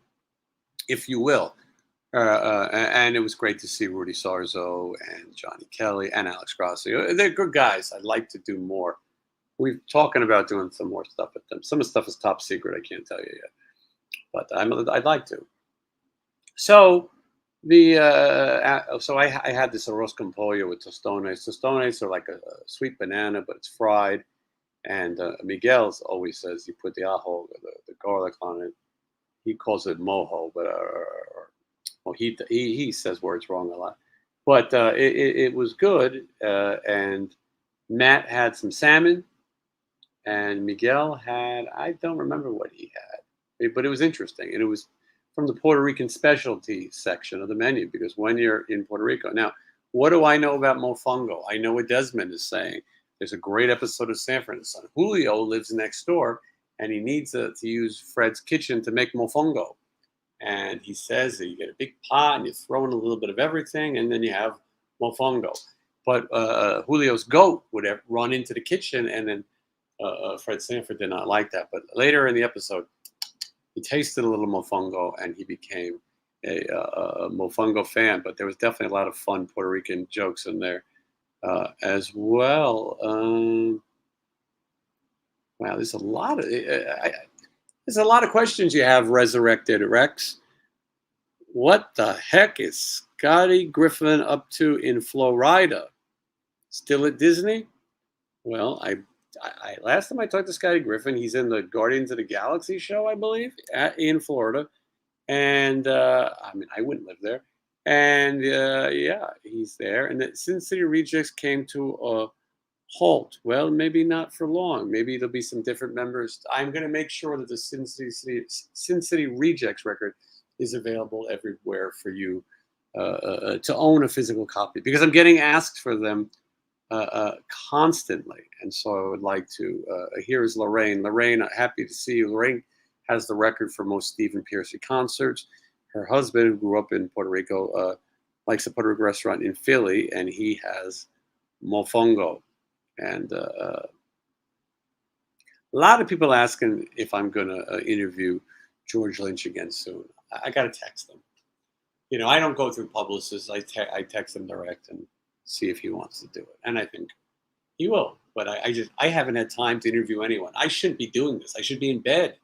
if you will. And it was great to see Rudy Sarzo and Johnny Kelly and Alex Grassi. They're good guys. I'd like to do more. We're talking about doing some more stuff with them. Some of the stuff is top secret. I can't tell you yet. But I'd like to. So I had this arroz con pollo with tostones. Tostones are like a sweet banana, but it's fried. And Miguel always says you put the ajo, the garlic on it. He calls it mojo, but well, he says words wrong a lot. But it was good. And Matt had some salmon, and Miguel had, I don't remember what he had, but it was interesting. And it was from the Puerto Rican specialty section of the menu, because when you're in Puerto Rico. Now, what do I know about mofongo? I know what Desmond is saying. There's a great episode of Sanford and Son. Julio lives next door, and he needs to use Fred's kitchen to make mofongo. And he says that you get a big pot, and you throw in a little bit of everything, and then you have mofongo. But Julio's goat would have run into the kitchen, and then Fred Sanford did not like that. But later in the episode, he tasted a little mofongo, and he became a mofongo fan. But there was definitely a lot of fun Puerto Rican jokes in there. As well. Wow, there's a lot of questions you have, Resurrected Rex. What the heck is Scotty Griffin up to in Florida? Still at Disney? Well, last time I talked to Scotty Griffin, he's in the Guardians of the Galaxy show, I believe, in Florida. And I mean, I wouldn't live there. And yeah, he's there. And the Sin City Rejects came to a halt. Well, maybe not for long. Maybe there'll be some different members. I'm going to make sure that the Sin City Rejects record is available everywhere for you to own a physical copy, because I'm getting asked for them constantly. And so I would like to. Here is Lorraine. Lorraine, happy to see you. Lorraine has the record for most Stephen Pearcy concerts. Her husband, who grew up in Puerto Rico, likes a Puerto Rico restaurant in Philly, and he has Mofongo. And a lot of people asking if I'm going to interview George Lynch again soon. I got to text them. You know, I don't go through publicists. I text him direct and see if he wants to do it. And I think he will. But I haven't had time to interview anyone. I shouldn't be doing this. I should be in bed.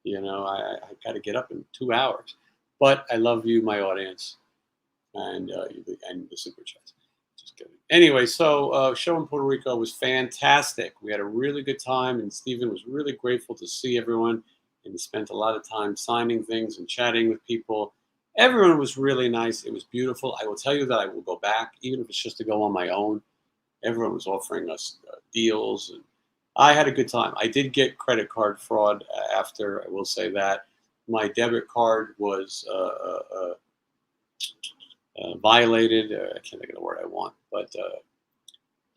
You know, I got to get up in 2 hours. But I love you, my audience, and the super chats. Just kidding. Anyway, so show in Puerto Rico was fantastic. We had a really good time, and Stephen was really grateful to see everyone. And he spent a lot of time signing things and chatting with people. Everyone was really nice. It was beautiful. I will tell you that I will go back, even if it's just to go on my own. Everyone was offering us deals, and I had a good time. I did get credit card fraud after. I will say that my debit card was violated. I can't think of the word I want, but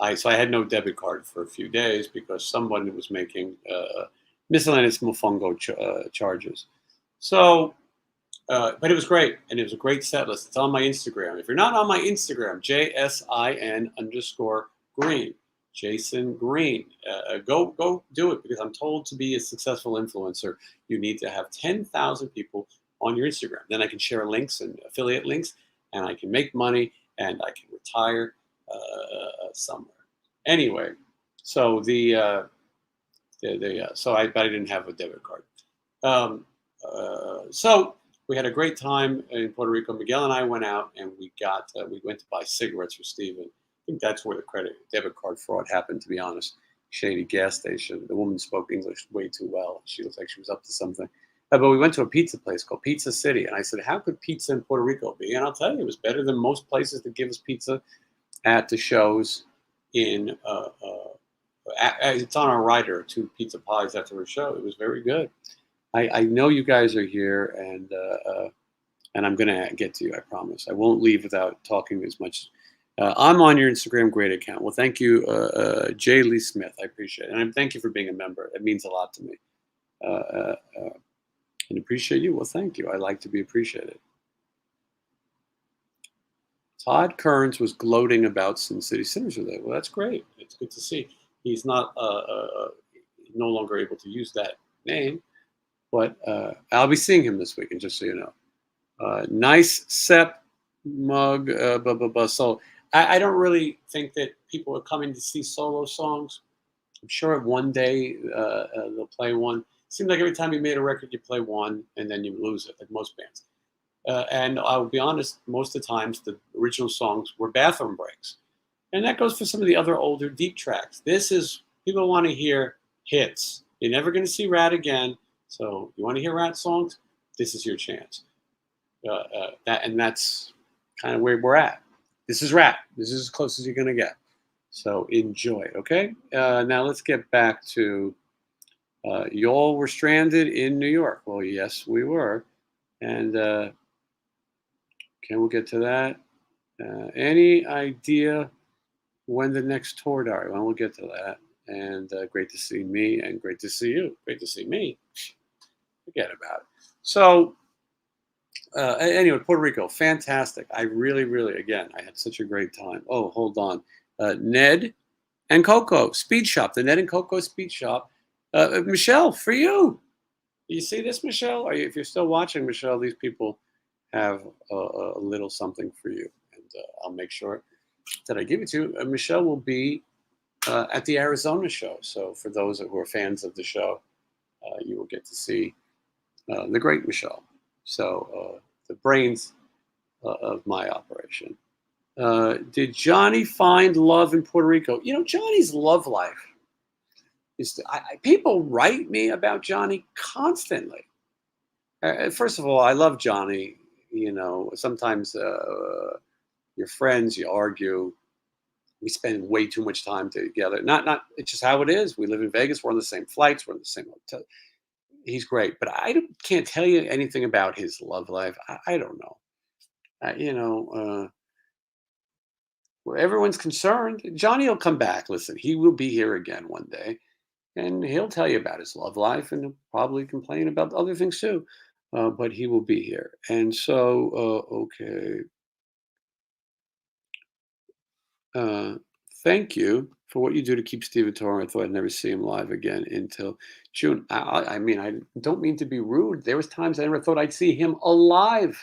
I had no debit card for a few days because someone was making miscellaneous mofongo charges. So, but it was great, and it was a great set list. It's on my Instagram. If you're not on my Instagram, JSIN_Green, Jason Green, go do it, because I'm told to be a successful influencer, you need to have 10,000 people on your Instagram. Then I can share links and affiliate links, and I can make money, and I can retire somewhere. Anyway, so but I didn't have a debit card. So we had a great time in Puerto Rico. Miguel and I went out, and we went to buy cigarettes for Steven. I think that's where the debit card fraud happened, to be honest. Shady gas station. The woman spoke English way too well. She looked like she was up to something. But we went to a pizza place called Pizza City, and I said, how could pizza in Puerto Rico be? And I'll tell you, it was better than most places that give us pizza at the shows in it's on our rider, 2 pizza pies after a show. It was very good. I know you guys are here, and I'm going to get to you, I promise. I won't leave without talking as much. I'm on your Instagram great account. Well, thank you, Jay Lee Smith. I appreciate it. And thank you for being a member. It means a lot to me. And appreciate you. Well, thank you. I like to be appreciated. Todd Kearns was gloating about Sin City Sinners today. Well, that's great. It's good to see. He's not no longer able to use that name, but I'll be seeing him this weekend, just so you know. Nice Sep mug. So I don't really think that people are coming to see solo songs. I'm sure one day they'll play one. Seems like every time you made a record, you play one and then you lose it, like most bands. And I'll be honest, most of the times the original songs were bathroom breaks. And that goes for some of the other older deep tracks. People want to hear hits. You're never going to see RATT again. So you want to hear RATT songs? This is your chance. That's kind of where we're at. This is RATT. This is as close as you're going to get. So enjoy, okay? Now let's get back to y'all were stranded in New York. Well, yes, we were. And we'll get to that. Any idea when the next tour diary? Well, we'll get to that. And great to see me, and great to see you. Great to see me. Forget about it. So anyway, Puerto Rico, fantastic. I really, really, again, I had such a great time. Oh, hold on. Ned and Coco, Speed Shop, the Ned and Coco Speed Shop. Michelle, for you. You see this, Michelle? If you're still watching, Michelle, these people have a little something for you. And I'll make sure that I give it to you. Michelle will be at the Arizona show. So for those who are fans of the show, you will get to see the great Michelle. So the brains of my operation. Did Johnny find love in Puerto Rico? Johnny's love life is. People write me about Johnny constantly. First of all, I love Johnny. Sometimes you're friends, you argue. We spend way too much time together. Not. It's just how it is. We live in Vegas. We're on the same flights. We're in the same hotel. He's great, but can't tell you anything about his love life. I don't know. Uh, you know, where everyone's concerned. Johnny will come back. Listen, he will be here again one day, and he'll tell you about his love life, and he'll probably complain about other things too. But he will be here, and so okay. Uh, Thank you for what you do to keep Steven Torrent. I thought I'd never see him live again until June. I mean, I don't mean to be rude. There was times I never thought I'd see him alive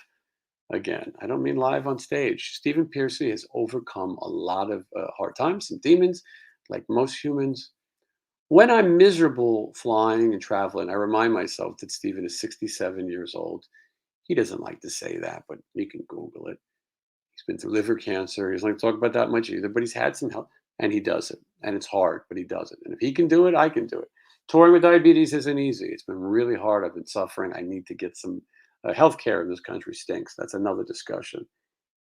again. I don't mean live on stage. Stephen Piercy has overcome a lot of hard times and demons, like most humans. When I'm miserable flying and traveling, I remind myself that Stephen is 67 years old. He doesn't like to say that, but you can Google it. He's been through liver cancer. He doesn't like to talk about that much either, but he's had some help and he does it. And it's hard, but he does it. And if he can do it, I can do it. Touring with diabetes isn't easy. It's been really hard. I've been suffering. I need to get some health care in this country stinks. That's another discussion.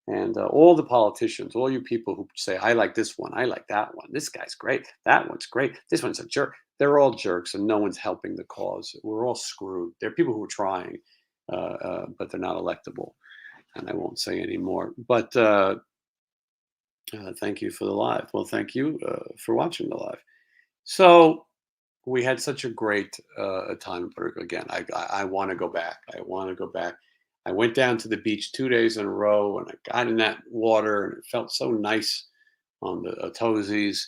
And all the politicians, all you people who say, I like this one, I like that one, this guy's great, that one's great, this one's a jerk. They're all jerks and no one's helping the cause. We're all screwed. There are people who are trying, but they're not electable. And I won't say any more. But thank you for the live. Well, thank you for watching the live. So we had such a great time in Puerto Rico. Again, I want to go back. I want to go back. I went down to the beach 2 days in a row, and I got in that water, and it felt so nice on the toesies.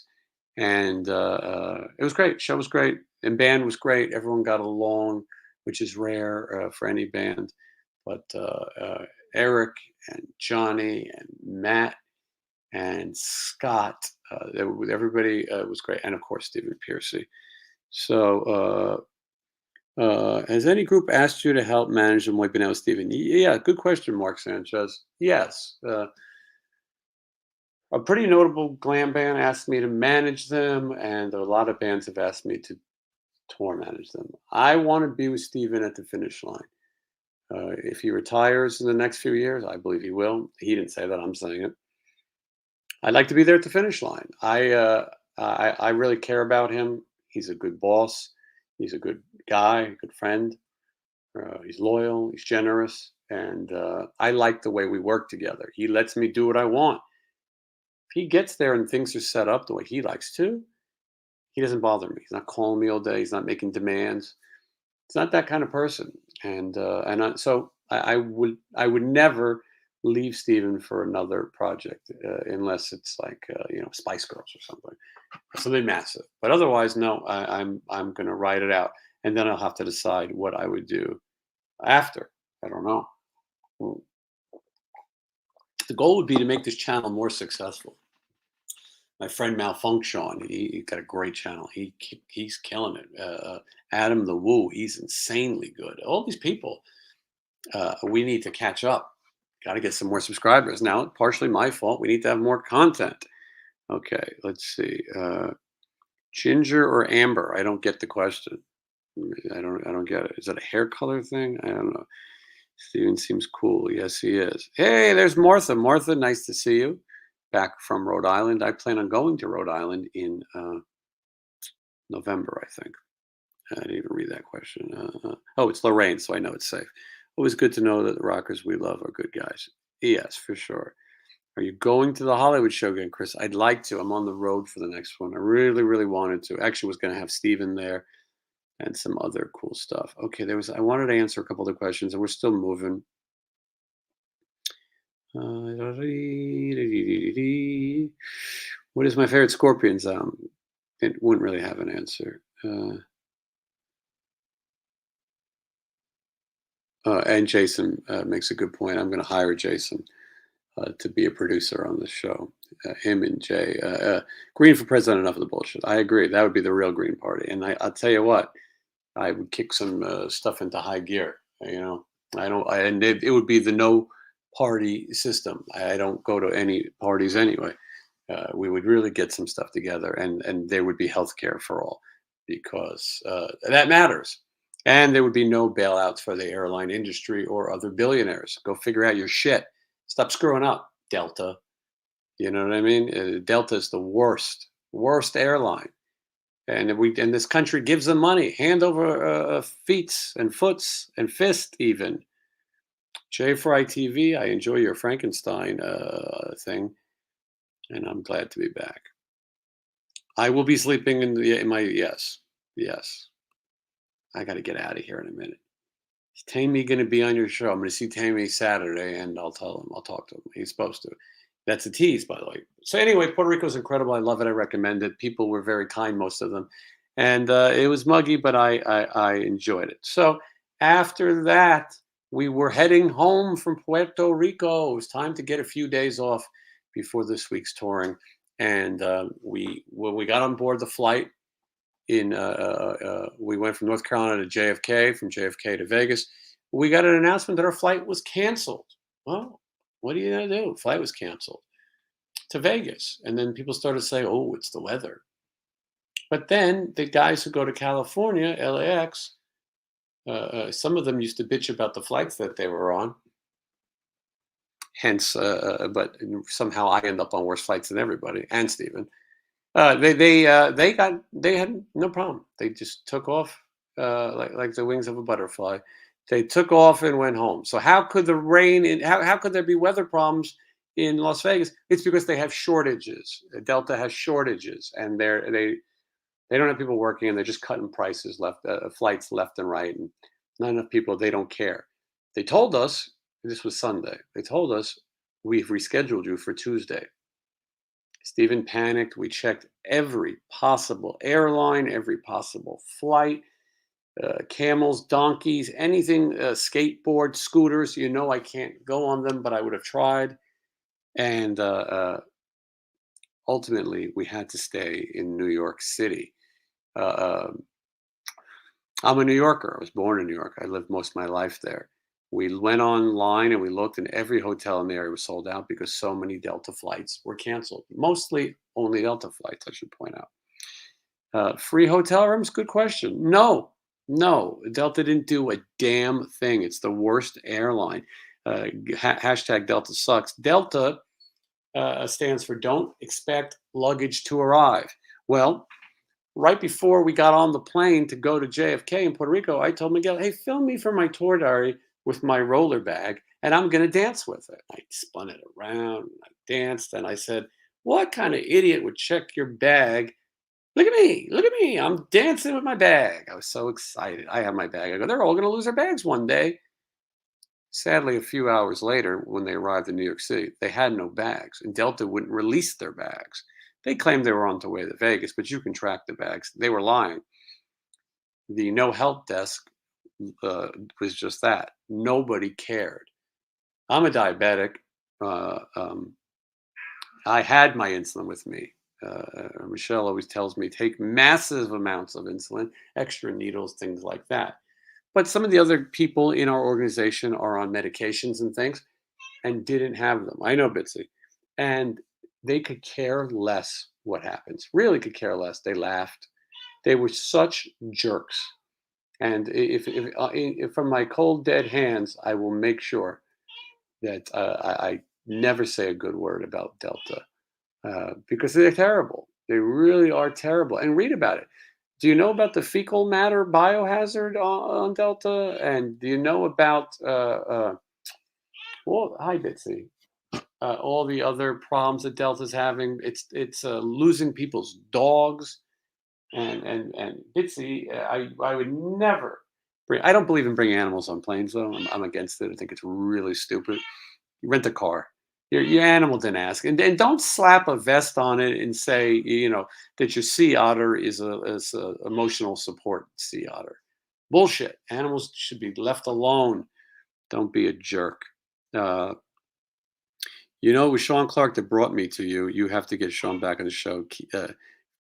And it was great. Show was great, and band was great. Everyone got along, which is rare for any band. But Eric and Johnny and Matt and Scott, everybody was great, and of course Stephen Piercy. So, has any group asked you to help manage them wiping out Stephen? Yeah, good question, Mark Sanchez. Yes, a pretty notable glam band asked me to manage them, and a lot of bands have asked me to tour manage them. I want to be with Stephen at the finish line. If he retires in the next few years, I believe he will. He didn't say that. I'm saying it. I'd like to be there at the finish line. I really care about him. He's a good boss. He's a good guy, a good friend. He's loyal. He's generous, and I like the way we work together. He lets me do what I want. If he gets there and things are set up the way he likes to, he doesn't bother me. He's not calling me all day. He's not making demands. He's not that kind of person. So I would never leave Steven for another project unless it's like Spice Girls or something massive. But otherwise, no. I'm going to ride it out, and then I'll have to decide what I would do after. I don't know. The goal would be to make this channel more successful. My friend Malfunction, he got a great channel. He's killing it. Adam the Woo, he's insanely good. All these people, we need to catch up. Got to get some more subscribers. Now, partially my fault. We need to have more content. Okay, let's see. Ginger or amber? I don't get the question. I don't get it. Is that a hair color thing? I don't know. Steven seems cool. Yes, he is. Hey, there's Martha. Martha, nice to see you. Back from Rhode Island. I plan on going to Rhode Island in November, I think. I didn't even read that question. Oh, it's Lorraine, so I know it's safe. Always good to know that the rockers we love are good guys. Yes, for sure. Are you going to the Hollywood show again, Chris? I'd like to. I'm on the road for the next one. I really, really wanted to. Actually, was going to have Steven there and some other cool stuff. Okay, I wanted to answer a couple other questions, and we're still moving. What is my favorite Scorpion sound? It wouldn't really have an answer. And Jason makes a good point. I'm going to hire Jason to be a producer on this show. Him and Jay. Green for president, enough of the bullshit. I agree. That would be the real Green Party. And I'll tell you what, I would kick some stuff into high gear. I don't. And it would be the no party system. I don't go to any parties anyway. We would really get some stuff together, and there would be health care for all because that matters. And there would be no bailouts for the airline industry or other billionaires. Go figure out your shit. Stop screwing up, Delta. You know what I mean? Delta is the worst airline, and this country gives them money, hand over feet and foots and fist even. J Fry TV, I enjoy your Frankenstein thing, and I'm glad to be back. I will be sleeping in my yes. I got to get out of here in a minute. Is Tammy going to be on your show? I'm going to see Tammy Saturday, and I'll tell him. I'll talk to him. He's supposed to. That's a tease, by the way. So anyway, Puerto Rico's incredible. I love it. I recommend it. People were very kind, most of them, and it was muggy, but I enjoyed it. So after that, we were heading home from Puerto Rico. It was time to get a few days off before this week's touring, and when we got on board the flight we went from North Carolina to JFK, from JFK to Vegas. We got an announcement that our flight was canceled. Well, what are you gonna do? Flight was canceled to Vegas, and then people started saying, "Oh, it's the weather." But then the guys who go to California, LAX, some of them used to bitch about the flights that they were on. Hence, but somehow I end up on worse flights than everybody, and Steven. They had no problem. They just took off like the wings of a butterfly. They took off and went home. So how could the rain how could there be weather problems in Las Vegas? It's because they have shortages. Delta has shortages, and they don't have people working, and they're just cutting prices flights left and right, and not enough people. They don't care. They told us this was Sunday. They told us we've rescheduled you for Tuesday. Stephen panicked. We checked every possible airline, every possible flight, camels, donkeys, anything, skateboards, scooters. You know, I can't go on them, but I would have tried. And ultimately, we had to stay in New York City. I'm a New Yorker. I was born in New York. I lived most of my life there. We went online and we looked, and every hotel in the area was sold out because so many Delta flights were canceled. Mostly only Delta flights, I should point out. Free hotel rooms? Good question. No. Delta didn't do a damn thing. It's the worst airline. Hashtag Delta sucks. Delta stands for don't expect luggage to arrive. Well, right before we got on the plane to go to JFK in Puerto Rico, I told Miguel, hey, film me for my tour diary with my roller bag, and I'm going to dance with it. I spun it around, and I danced, and I said, what kind of idiot would check your bag? Look at me, I'm dancing with my bag. I was so excited. I have my bag. I go, they're all going to lose their bags one day. Sadly, a few hours later, when they arrived in New York City, they had no bags, and Delta wouldn't release their bags. They claimed they were on their way to Vegas, but you can track the bags. They were lying. The no help desk was just that. Nobody cared. I'm a diabetic. I had my insulin with me. Michelle always tells me take massive amounts of insulin, extra needles, things like that. But some of the other people in our organization are on medications and things and didn't have them. I know, Bitsy. And they could care less what happens. Really could care less. They laughed. They were such jerks. And if from my cold dead hands, I will make sure that I never say a good word about Delta because they're terrible. They really are terrible. And read about it. Do you know about the fecal matter biohazard on Delta? And do you know about well, hi Bitsy. All the other problems that Delta's having? It's losing people's dogs. And Bitsy, I would never bring. I don't believe in bringing animals on planes, though. I'm against it. I think it's really stupid. You rent a car. Your animal didn't ask, and don't slap a vest on it and say that your sea otter is a emotional support sea otter. Bullshit. Animals should be left alone. Don't be a jerk. It was Sean Clark that brought me to you. You have to get Sean back on the show.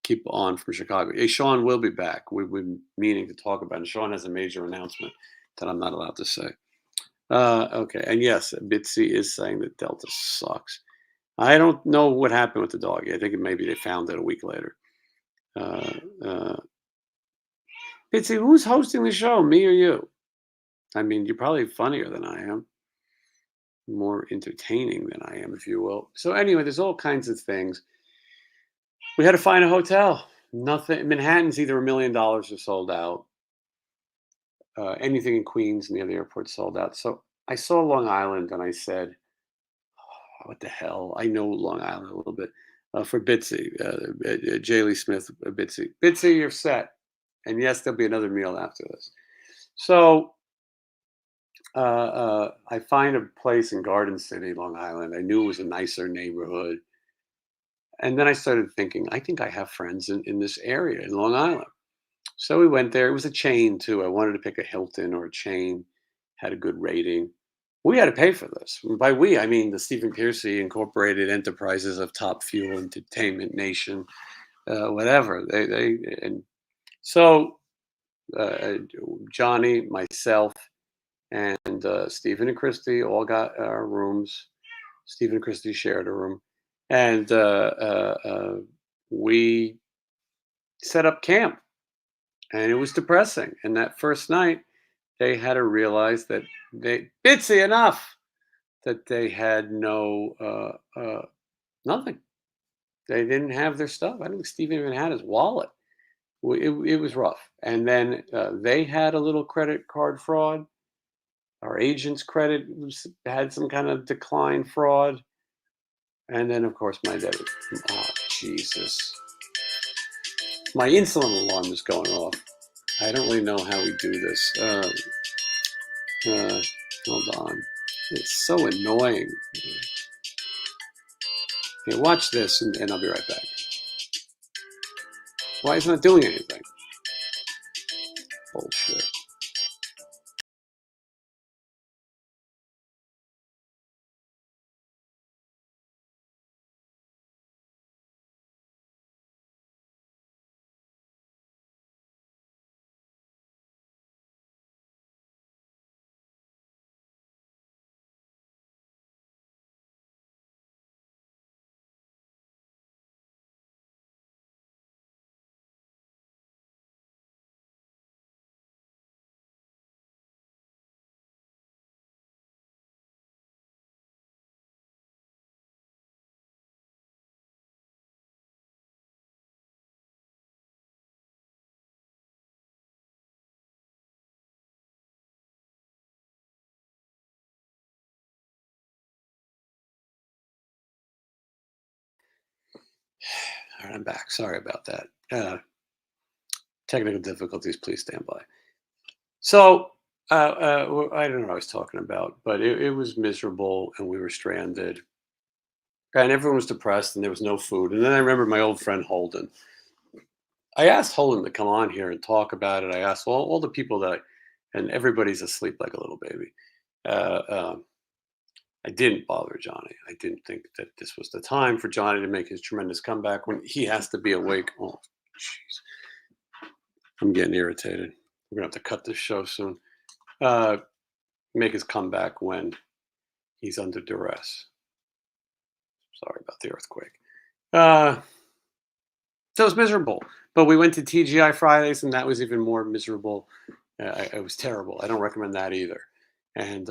Keep on from Chicago. Hey, Sean will be back. We've been meaning to talk about it. Sean has a major announcement that I'm not allowed to say. Okay, and yes, Bitsy is saying that Delta sucks. I don't know what happened with the dog. I think maybe they found it a week later. Uh, uh, Bitsy, who's hosting the show, me or you? I mean, you're probably funnier than I am, more entertaining than I am, if you will. So anyway, there's all kinds of things. We had to find a hotel. Nothing. Manhattan's either $1 million or sold out. Anything in Queens near the airport sold out. So I saw Long Island and I said, what the hell? I know Long Island a little bit. For Bitsy, Jaylee Smith, Bitsy. Bitsy, you're set. And yes, there'll be another meal after this. So I find a place in Garden City, Long Island. I knew it was a nicer neighborhood. And then I started thinking, I think I have friends in this area in Long Island. So we went there. It was a chain too. I wanted to pick a Hilton or a chain, had a good rating. We had to pay for this. And by we, I mean the Stephen Piercy Incorporated Enterprises of Top Fuel Entertainment Nation, whatever. And so uh, Johnny, myself, and Stephen and Christy all got our rooms. Stephen and Christy shared a room, and we set up camp, and it was depressing. And that first night, they had to realize that they Bitsy enough that they had no nothing. They didn't have their stuff. I don't think Stephen even had his wallet. It was rough. And then they had a little credit card fraud. Our agent's had some kind of decline fraud. And then, of course, my debit. Oh, Jesus. My insulin alarm is going off. I don't really know how we do this. Uh, Hold on. It's so annoying. Here, watch this, and I'll be right back. Why is it not doing anything? Bullshit. All right, I'm back. Sorry about that. Technical difficulties. Please stand by. So, I don't know what I was talking about, but it was miserable, and we were stranded, and everyone was depressed, and there was no food. And then I remember my old friend Holden. I asked Holden to come on here and talk about it. I asked all the people and everybody's asleep like a little baby. Uh, um, I didn't bother Johnny. I didn't think that this was the time for Johnny to make his tremendous comeback when he has to be awake. Oh, jeez. I'm getting irritated. We're going to have to cut this show soon. Uh, make his comeback when he's under duress. Sorry about the earthquake. Uh, so it was miserable. But we went to TGI Fridays, and that was even more miserable. It was terrible. I don't recommend that either. And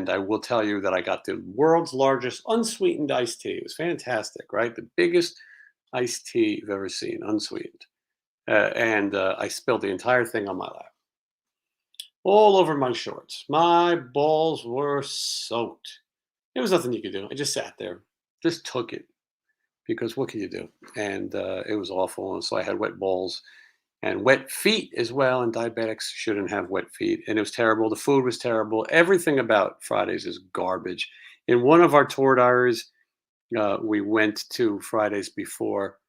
I will tell you that I got the world's largest unsweetened iced tea. It was fantastic, right? The biggest iced tea you've ever seen, unsweetened. And I spilled the entire thing on my lap, all over my shorts. My balls were soaked. There was nothing you could do. I just sat there, just took it because what can you do? And it was awful. And so I had wet balls and wet feet as well. And diabetics shouldn't have wet feet. And it was terrible. The food was terrible. Everything about Fridays is garbage. In one of our tour diaries, we went to Fridays before,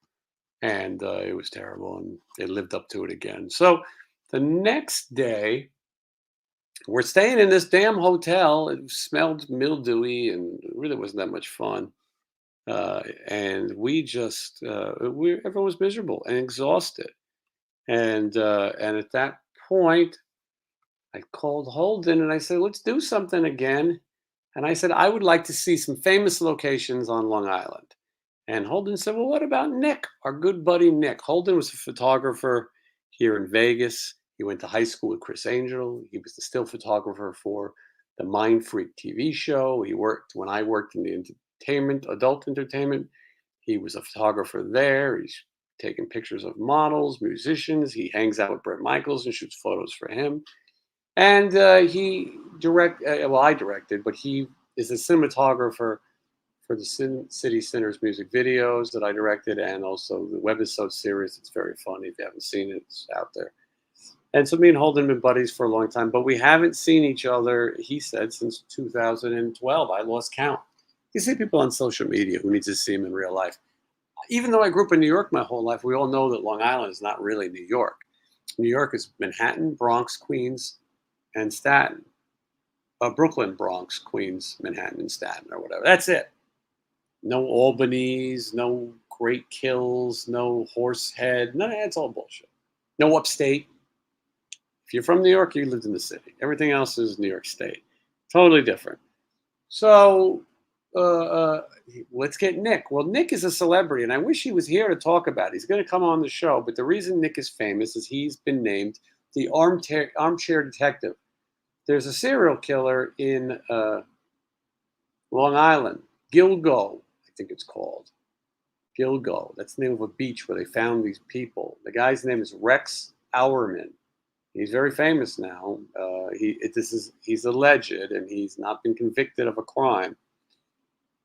and it was terrible. And they lived up to it again. So the next day, we're staying in this damn hotel. It smelled mildewy and it really wasn't that much fun. And we just, everyone was miserable and exhausted. And at that point, I called Holden and I said, let's do something again. And I said, I would like to see some famous locations on Long Island. And Holden said, well, what about Nick, our good buddy Nick? Holden was a photographer here in Vegas. He went to high school with Chris Angel. He was the still photographer for the Mind Freak TV show. He worked when I worked in the entertainment, adult entertainment. He was a photographer there. He's taking pictures of models, musicians. He hangs out with Bret Michaels and shoots photos for him. And I directed, but he is a cinematographer for the City Sinners music videos that I directed, and also the webisode series. It's very funny. If you haven't seen it, it's out there. And so me and Holden have been buddies for a long time, but we haven't seen each other, he said, since 2012. I lost count. You see people on social media who need to see him in real life. Even though I grew up in New York my whole life, we all know that Long Island is not really New York. New York is Manhattan, Bronx, Queens, and Staten. Brooklyn, Bronx, Queens, Manhattan, and Staten, or whatever. That's it. No Albany's, no Great Kills, no Horsehead. None of that's all bullshit. No upstate. If you're from New York, you lived in the city. Everything else is New York State. Totally different. So let's get Nick. Well, Nick is a celebrity, and I wish he was here to talk about it. He's going to come on the show, but the reason Nick is famous is he's been named the armchair detective. There's a serial killer in Long Island, Gilgo, I think it's called. Gilgo. That's the name of a beach where they found these people. The guy's name is Rex Auerman. He's very famous now. He's alleged, and he's not been convicted of a crime.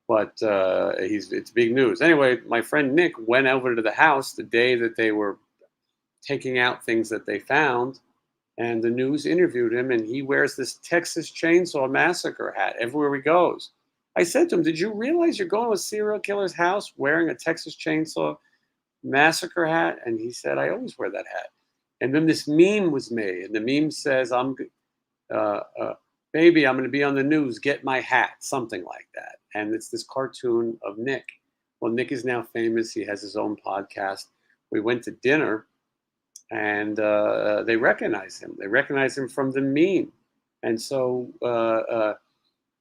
But it's big news. Anyway, my friend Nick went over to the house the day that they were taking out things that they found. And the news interviewed him, and he wears this Texas Chainsaw Massacre hat everywhere he goes. I said to him, did you realize you're going to a serial killer's house wearing a Texas Chainsaw Massacre hat? And he said, I always wear that hat. And then this meme was made, and the meme says, baby, I'm going to be on the news, get my hat, something like that. And it's this cartoon of Nick. Well, Nick is now famous. He has his own podcast. We went to dinner. And they recognize him. They recognize him from the meme. And so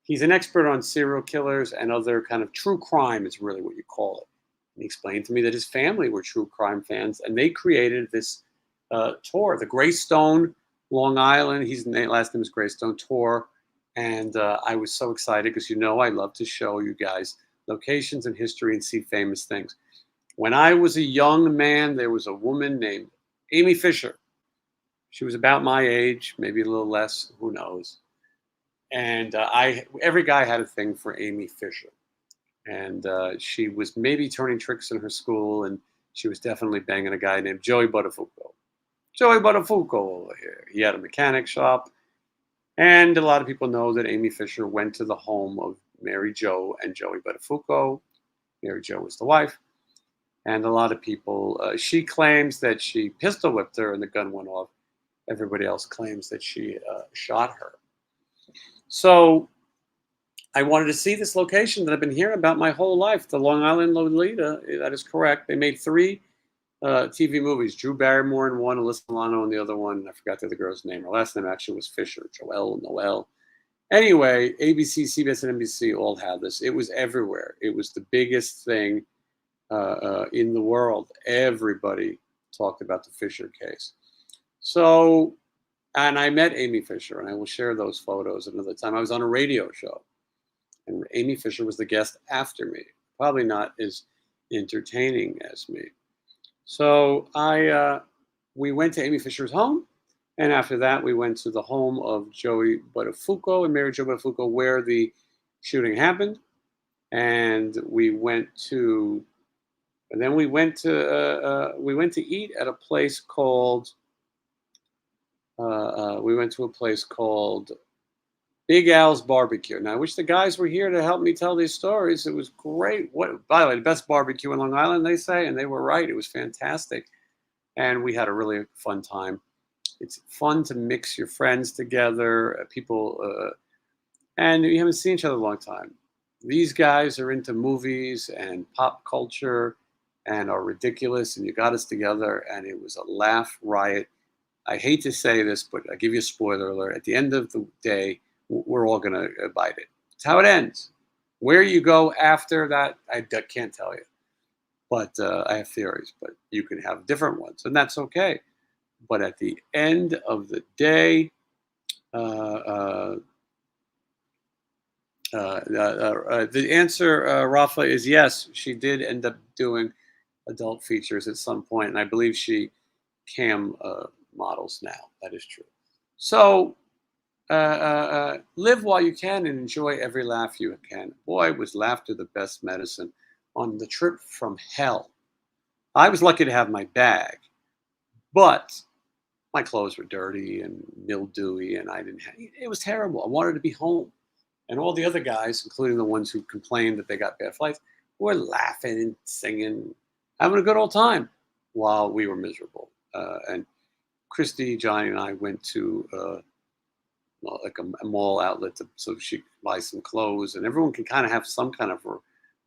he's an expert on serial killers and other kind of true crime is really what you call it. And he explained to me that his family were true crime fans, and they created this tour, the Greystone, Long Island. His last name is Greystone Tour. And I was so excited because, I love to show you guys locations and history and see famous things. When I was a young man, there was a woman named Amy Fisher. She was about my age, maybe a little less, who knows. And every guy had a thing for Amy Fisher. And she was maybe turning tricks in her school, and she was definitely banging a guy named Joey Buttafuoco. Joey Buttafuoco over here. He had a mechanic shop. And a lot of people know that Amy Fisher went to the home of Mary Jo and Joey Buttafuoco. Mary Jo was the wife. And a lot of people, she claims that she pistol whipped her and the gun went off. Everybody else claims that she shot her. So I wanted to see this location that I've been hearing about my whole life, the Long Island Lolita. That is correct. They made 3 TV movies. Drew Barrymore in one, Alyssa Milano in the other one. I forgot the other girl's name. Her last name actually was Fisher, Joelle Noel. Anyway, ABC, CBS, and NBC all had this. It was everywhere. It was the biggest thing in the world. Everybody talked about the Fisher case. So, and I met Amy Fisher, and I will share those photos another time. I was on a radio show, and Amy Fisher was the guest after me. Probably not as entertaining as me. So we went to Amy Fisher's home, and after that, we went to the home of Joey Buttafuoco and Mary Jo Buttafuoco, where the shooting happened, and we went to eat at a place called Big Al's Barbecue. Now, I wish the guys were here to help me tell these stories. It was great. By the way, the best barbecue in Long Island, they say, and they were right. It was fantastic, and we had a really fun time. It's fun to mix your friends together, and you haven't seen each other in a long time. These guys are into movies and pop culture and are ridiculous, and you got us together, and it was a laugh riot. I hate to say this, but I give you a spoiler alert. At the end of the day, we're all going to bite it. It's how it ends. Where you go after that, I can't tell you. But I have theories, but you can have different ones, and that's okay. But at the end of the day, uh, uh, the answer, Rafa, is yes. She did end up doing adult features at some point, and I believe she cam models now. That is true. So live while you can and enjoy every laugh you can. Boy, was laughter the best medicine on the trip from hell. I was lucky to have my bag, but my clothes were dirty and mildewy, and I didn't have it was terrible. I wanted to be home. And all the other guys, including the ones who complained that they got bad flights, were laughing and singing, having a good old time while we were miserable. And Christy, Johnny, and I went to like a mall outlet so she could buy some clothes, and everyone can kind of have some kind of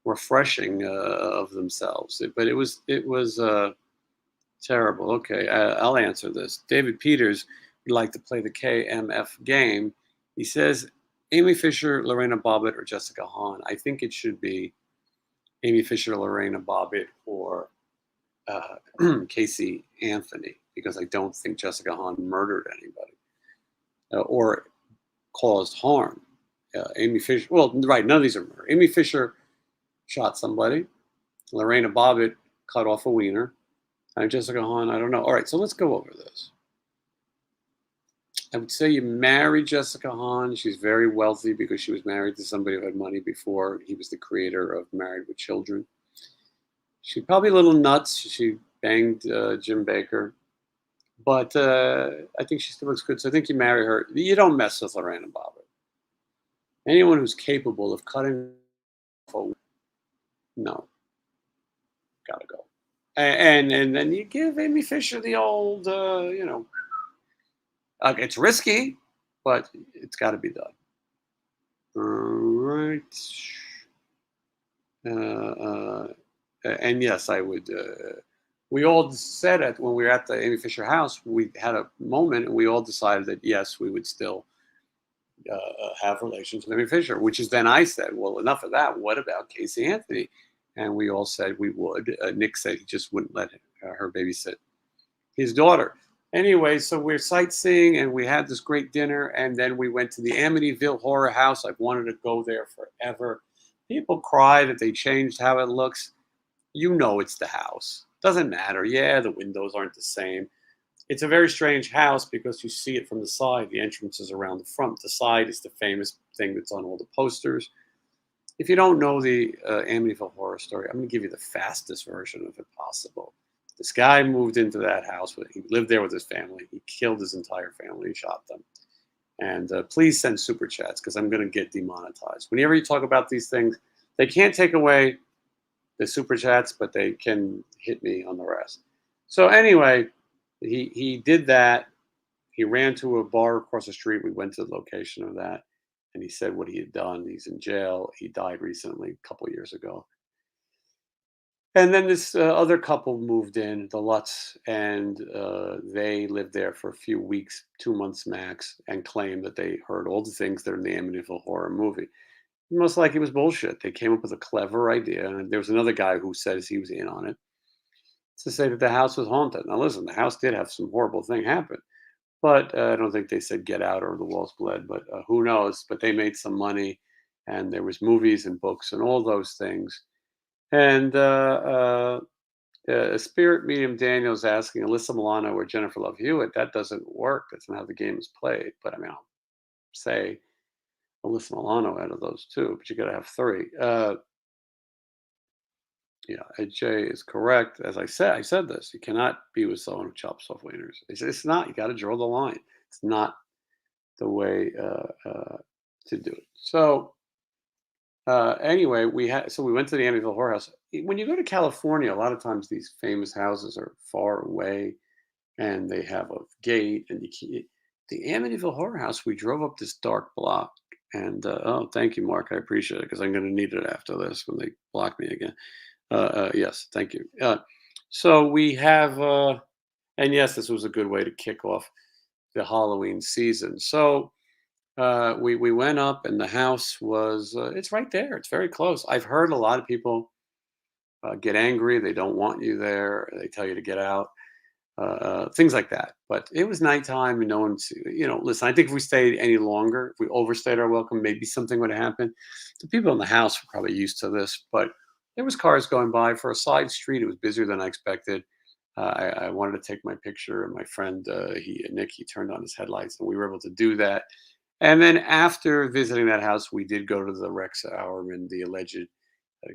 refreshing of themselves. But it was terrible. Okay, I'll answer this. David Peters would like to play the KMF game. He says Amy Fisher, Lorena Bobbitt, or Jessica Hahn. I think it should be Amy Fisher, Lorena Bobbitt, or Casey Anthony, because I don't think Jessica Hahn murdered anybody or caused harm. Amy Fisher, well, right, none of these are murder. Amy Fisher shot somebody. Lorena Bobbitt cut off a wiener. Jessica Hahn, I don't know. All right, so let's go over this. I would say you marry Jessica Hahn. She's very wealthy because she was married to somebody who had money before. He was the creator of Married with Children. She's probably a little nuts. She banged Jim Baker. But I think she still looks good. So I think you marry her. You don't mess with Lorena Bobbitt. Anyone who's capable of cutting off no. Gotta go. And then you give Amy Fisher the old, it's risky, but it's got to be done. All right. And yes, I would. We all said it when we were at the Amy Fisher house. We had a moment, and we all decided that yes, we would still have relations with Amy Fisher. Which is then I said, well, enough of that. What about Casey Anthony? And we all said we would. Nick said he just wouldn't let her babysit his daughter. Anyway, so we're sightseeing, and we had this great dinner, and then we went to the Amityville Horror House. I've wanted to go there forever. People cry that they changed how it looks. You know it's the house. Doesn't matter. Yeah, the windows aren't the same. It's a very strange house because you see it from the side. The entrance is around the front. The side is the famous thing that's on all the posters. If you don't know the Amityville horror story, I'm going to give you the fastest version of it possible. This guy moved into that house. He lived there with his family. He killed his entire family. He shot them. And please send super chats because I'm going to get demonetized. Whenever you talk about these things, they can't take away the super chats, but they can hit me on the rest. So anyway, he did that. He ran to a bar across the street. We went to the location of that. And he said what he had done. He's in jail. He died recently, a couple of years ago. And then this other couple moved in, the Lutz, and they lived there for a few weeks, 2 months max, and claimed that they heard all the things that are in the Amityville horror movie. Most likely it was bullshit. They came up with a clever idea. And there was another guy who says he was in on it to say that the house was haunted. Now, listen, the house did have some horrible thing happen. But I don't think they said get out or the walls bled, but who knows? But they made some money, and there was movies and books and all those things. And Spirit Medium Daniel's asking Alyssa Milano or Jennifer Love Hewitt. That doesn't work. That's not how the game is played. But I mean, I'll say Alyssa Milano out of those two, but you got to have three. Yeah, Jay is correct. As I said this. You cannot be with someone who chops off wieners. It's not. You got to draw the line. It's not the way to do it. So anyway, we went to the Amityville Horror House. When you go to California, a lot of times these famous houses are far away, and they have a gate. And the Amityville Horror House, we drove up this dark block. And oh, thank you, Mark. I appreciate it because I'm going to need it after this when they block me again. Yes, thank you. So we have, And yes, this was a good way to kick off the Halloween season. So we went up, and the house was it's right there. It's very close. I've heard a lot of people get angry. They don't want you there. They tell you to get out. Things like that. But it was nighttime, and no one's, listen, I think if we stayed any longer, if we overstayed our welcome, maybe something would have happened. The people in the house were probably used to this, but there was cars going by for a side street. It was busier than I expected. I wanted to take my picture, and my friend, Nick, he turned on his headlights, and we were able to do that. And then after visiting that house, we did go to the Rex Hourman, the alleged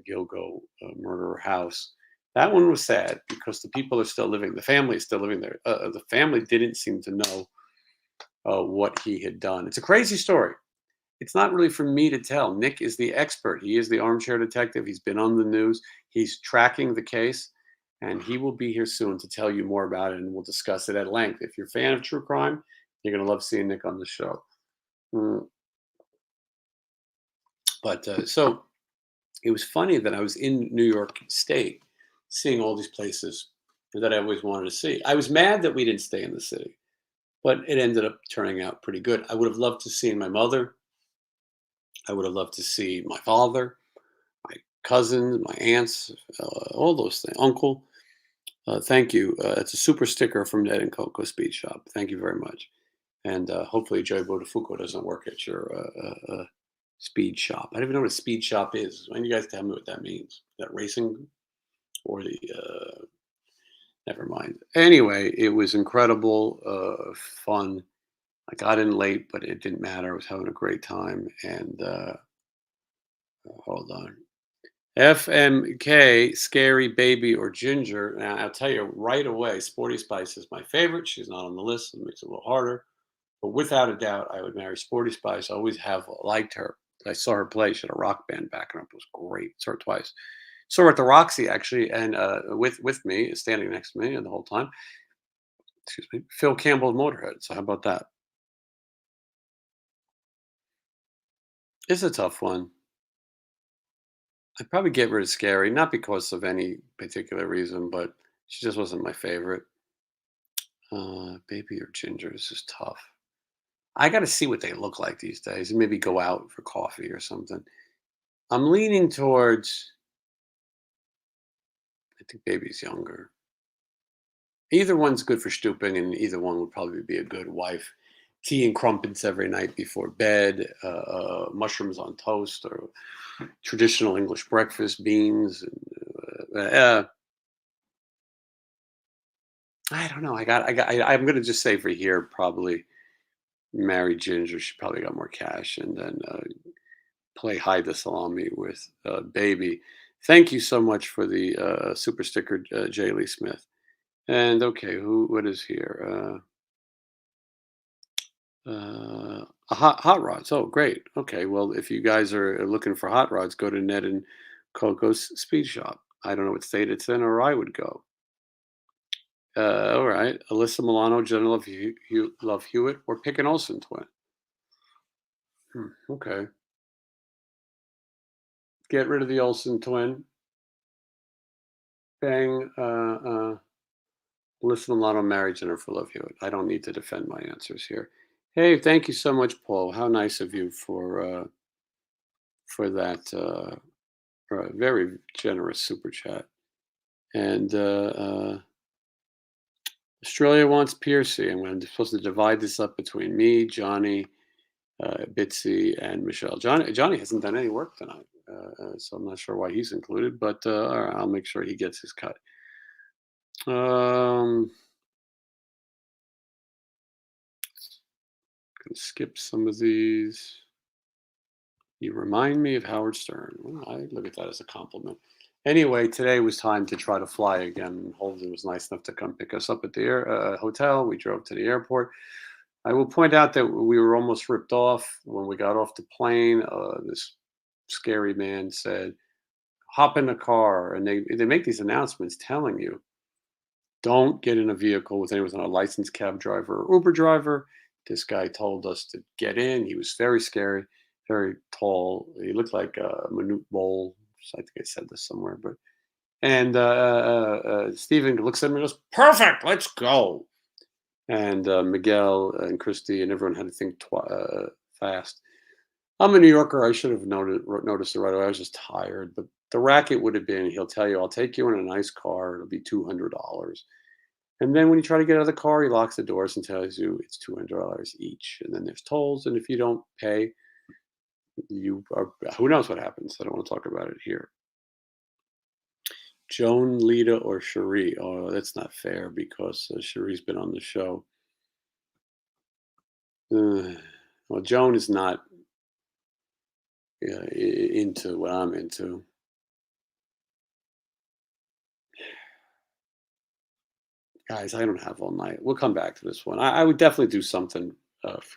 Gilgo murderer house. That one was sad because the people are still living. The family is still living there. The family didn't seem to know what he had done. It's a crazy story. It's not really for me to tell. Nick is the expert. He is the armchair detective. He's been on the news. He's tracking the case, and he will be here soon to tell you more about it, and we'll discuss it at length. If you're a fan of true crime, you're going to love seeing Nick on the show. Mm, But so it was funny that I was in New York State seeing all these places that I always wanted to see. I was mad that we didn't stay in the city, but it ended up turning out pretty good. I would have loved to see my mother. I would have loved to see my father, my cousins, my aunts, all those things, uncle. Thank you. It's a super sticker from Ned and Coco Speed Shop. Thank you very much. And hopefully Joy Botafuco doesn't work at your speed shop. I don't even know what a speed shop is. Why don't you guys tell me what that means? Is that racing or the never mind. Anyway, it was incredible, fun. I got in late, but it didn't matter. I was having a great time. And hold on. FMK, Scary Baby or Ginger. Now, I'll tell you right away, Sporty Spice is my favorite. She's not on the list. It makes it a little harder. But without a doubt, I would marry Sporty Spice. I always have liked her. I saw her play. She had a rock band backing up. It was great. Saw her twice. Saw her at the Roxy, actually, and with me, standing next to me, and the whole time. Excuse me, Phil Campbell's Motorhead. So how about that? It's a tough one. I'd probably get rid of Scary, not because of any particular reason, but she just wasn't my favorite. Baby or Ginger is just tough. I got to see what they look like these days, and maybe go out for coffee or something. I'm leaning towards. I think Baby's younger. Either one's good for stooping, and either one would probably be a good wife. Tea and crumpets every night before bed, mushrooms on toast, or traditional English breakfast, beans. I don't know. I'm gonna just say for here, probably marry Ginger. She probably got more cash, and then play hide the salami with Baby. Thank you so much for the super sticker, Jay Lee Smith. And okay, what is here? Hot rods. Oh, great. Okay, well, if you guys are looking for hot rods, go to Ned and Coco's Speed Shop. I don't know what state it's in, or I would go. All right, Alyssa Milano, Jenna Love Hewitt, or pick an Olsen twin. Okay, get rid of the Olsen twin. Bang. Alyssa Milano married Jennifer Love Hewitt. I don't need to defend my answers here. Hey, thank you so much, Paul. How nice of you for that very generous super chat. And Australia wants Piercy, and we're supposed to divide this up between me, Johnny, Bitsy, and Michelle. Johnny hasn't done any work tonight, so I'm not sure why he's included. But all right, I'll make sure he gets his cut. Gonna skip some of these. You remind me of Howard Stern. Well, I look at that as a compliment. Anyway, today was time to try to fly again. Holden was nice enough to come pick us up at the hotel. We drove to the airport. I will point out that we were almost ripped off when we got off the plane. This scary man said, "Hop in the car," and they make these announcements telling you, "Don't get in a vehicle with anyone, a licensed cab driver or Uber driver." This guy told us to get in. He was very scary, very tall. He looked like a Manute Bol. I think I said this somewhere, but And Steven looks at me and goes, "Perfect, let's go." And Miguel and Christy and everyone had to think fast. I'm a New Yorker. I should have noticed it right away. I was just tired. But the racket would have been, he'll tell you, "I'll take you in a nice car. It'll be $200." And then when you try to get out of the car, he locks the doors and tells you it's $200 each. And then there's tolls. And if you don't pay, you are, who knows what happens. I don't want to talk about it here. Joan, Lita, or Cherie? Oh, that's not fair because Cherie's been on the show. Well, Joan is not into what I'm into. Guys, I don't have all night. We'll come back to this one. I would definitely do something.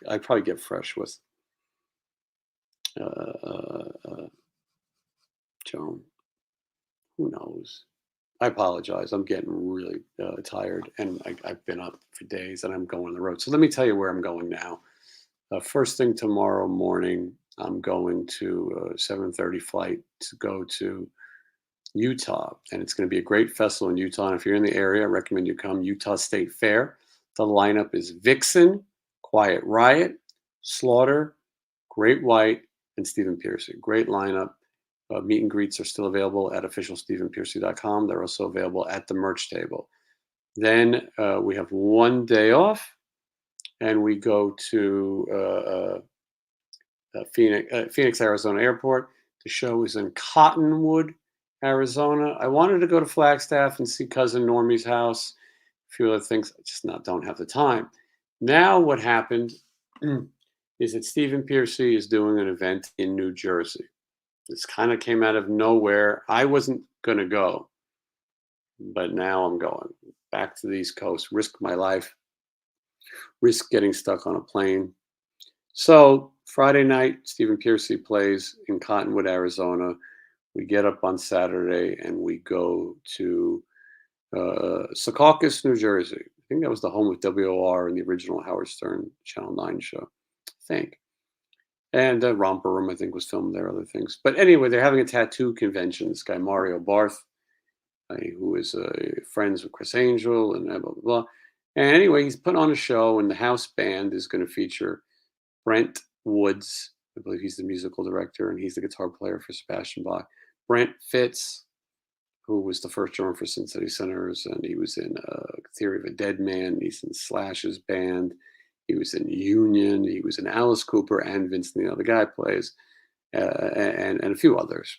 I'd probably get fresh with uh, uh, uh, Joan. Who knows? I apologize. I'm getting really tired, and I've been up for days, and I'm going on the road. So let me tell you where I'm going now. First thing tomorrow morning, I'm going to a 7:30 flight to go to Utah, and it's going to be a great festival in Utah. And if you're in the area, I recommend you come. Utah State Fair. The lineup is Vixen, Quiet Riot, Slaughter, Great White, and Stephen Piercy. Great lineup. Meet and greets are still available at officialstephenpiercy.com. They're also available at the merch table. Then we have one day off, and we go to Phoenix, Arizona Airport. The show is in Cottonwood, Arizona. I wanted to go to Flagstaff and see cousin Normie's house, a few other things. I just don't have the time. Now what happened is that Stephen Piercy is doing an event in New Jersey. This kind of came out of nowhere. I wasn't going to go, but now I'm going back to the East Coast, risk my life, risk getting stuck on a plane. So Friday night, Stephen Piercy plays in Cottonwood, Arizona. We get up on Saturday and we go to Secaucus, New Jersey. I think that was the home of WOR in the original Howard Stern Channel 9 show, I think. And Romper Room, I think, was filmed there, other things. But anyway, they're having a tattoo convention. This guy, Mario Barth, who is friends with Chris Angel and blah, blah, blah. And anyway, he's putting on a show, and the house band is going to feature Brent Woods. I believe he's the musical director, and he's the guitar player for Sebastian Bach. Brent Fitz, who was the first drummer for Sin City Sinners, and he was in Theory of a Dead Man. He's in Slash's band. He was in Union. He was in Alice Cooper and Vince Neil, the guy plays, and a few others.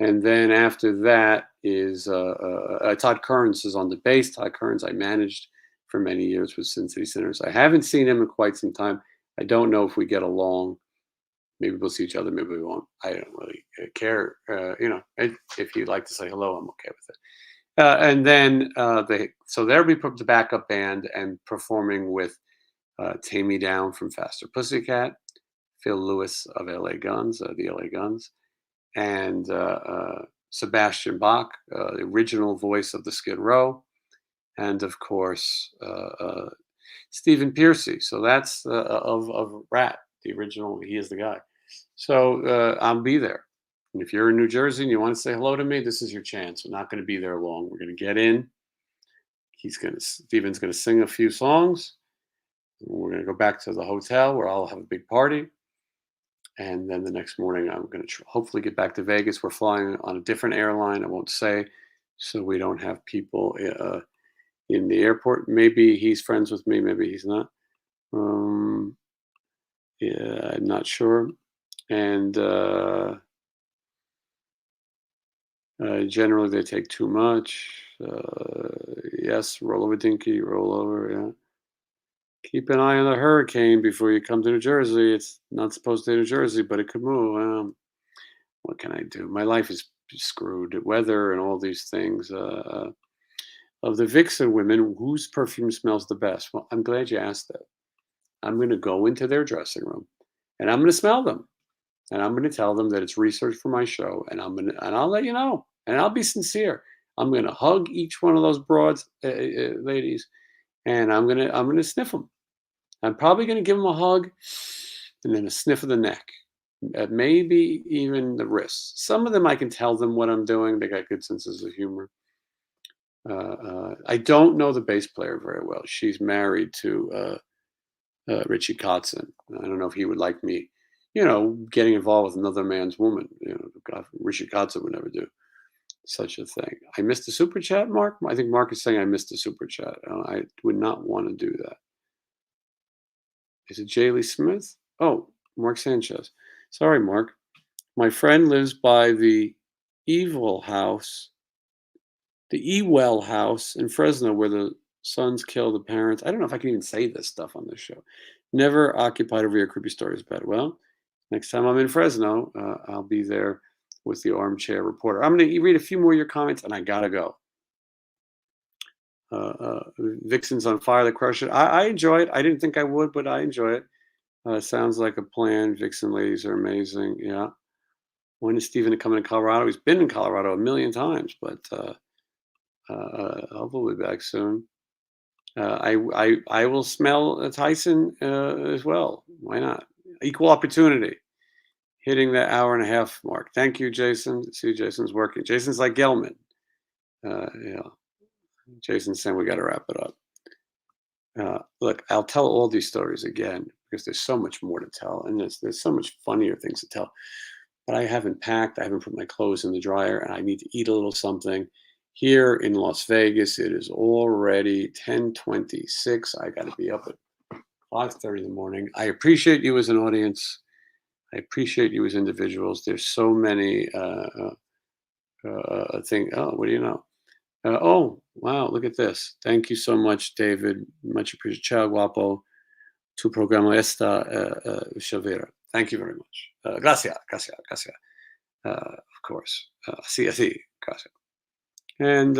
And then after that is Todd Kearns is on the bass. Todd Kearns I managed for many years with Sin City Sinners. I haven't seen him in quite some time. I don't know if we get along. Maybe we'll see each other. Maybe we won't. I don't really care. If you'd like to say hello, I'm okay with it. And then so there'll be the backup band and performing with Take Me Down from Faster Pussycat, Phil Lewis of LA Guns, the LA Guns, and Sebastian Bach, the original voice of the Skid Row, and of course Stephen Piercy. So that's of RATT, the original. He is the guy. So I'll be there. And if you're in New Jersey and you want to say hello to me, this is your chance. We're not going to be there long. We're going to get in. Stephen's going to sing a few songs. We're going to go back to the hotel where I'll have a big party. And then the next morning, I'm going to hopefully get back to Vegas. We're flying on a different airline. I won't say, so we don't have people in the airport. Maybe he's friends with me. Maybe he's not. Yeah, I'm not sure. And generally, they take too much. Yes, roll over, Dinky, roll over. Yeah. Keep an eye on the hurricane before you come to New Jersey. It's not supposed to be New Jersey, but it could move. What can I do? My life is screwed. Weather and all these things. Of the Vixen women, whose perfume smells the best? Well, I'm glad you asked that. I'm going to go into their dressing room, and I'm going to smell them, and I'm going to tell them that it's research for my show, and I'll let you know, and I'll be sincere. I'm going to hug each one of those broads, ladies, and I'm going to sniff them. I'm probably going to give them a hug and then a sniff of the neck. maybe even the wrists. Some of them I can tell them what I'm doing. They got good senses of humor. I don't know the bass player very well. She's married to Richie Kotzen. I don't know if he would like me, getting involved with another man's woman. God, Richie Kotzen would never do such a thing. I missed the super chat, Mark. I think Mark is saying I missed the super chat. I would not want to do that. Is it Jaylee Smith? Oh, Mark Sanchez. Sorry, Mark. My friend lives by the Evil House, the Ewell House in Fresno, where the sons kill the parents. I don't know if I can even say this stuff on this show. Never occupied over your creepy stories about it. Well, next time I'm in Fresno, I'll be there with the armchair reporter. I'm going to read a few more of your comments, and I gotta go. Vixen's on fire. The Crush It. I enjoy it. I didn't think I would, but I enjoy it. Sounds like a plan. Vixen ladies are amazing. Yeah. When is Steven coming to Colorado? He's been in Colorado a million times, but hopefully back soon. I will smell Tyson as well. Why not? Equal opportunity. Hitting the hour and a half mark. Thank you, Jason. See, Jason's working. Jason's like Gelman. Yeah. Jason's saying we got to wrap it up. Look, I'll tell all these stories again because there's so much more to tell, and there's so much funnier things to tell. But I haven't packed. I haven't put my clothes in the dryer, and I need to eat a little something. Here in Las Vegas, it is already 10:26. I got to be up at 5:30 in the morning. I appreciate you as an audience. I appreciate you as individuals. There's so many things. Oh, what do you know? Oh, wow, look at this. Thank you so much, David. Much appreciated. Ciao, guapo. Tu programa esta chavera. Thank you very much. Gracias, gracias, gracias. Of course. Sí, así, gracias. And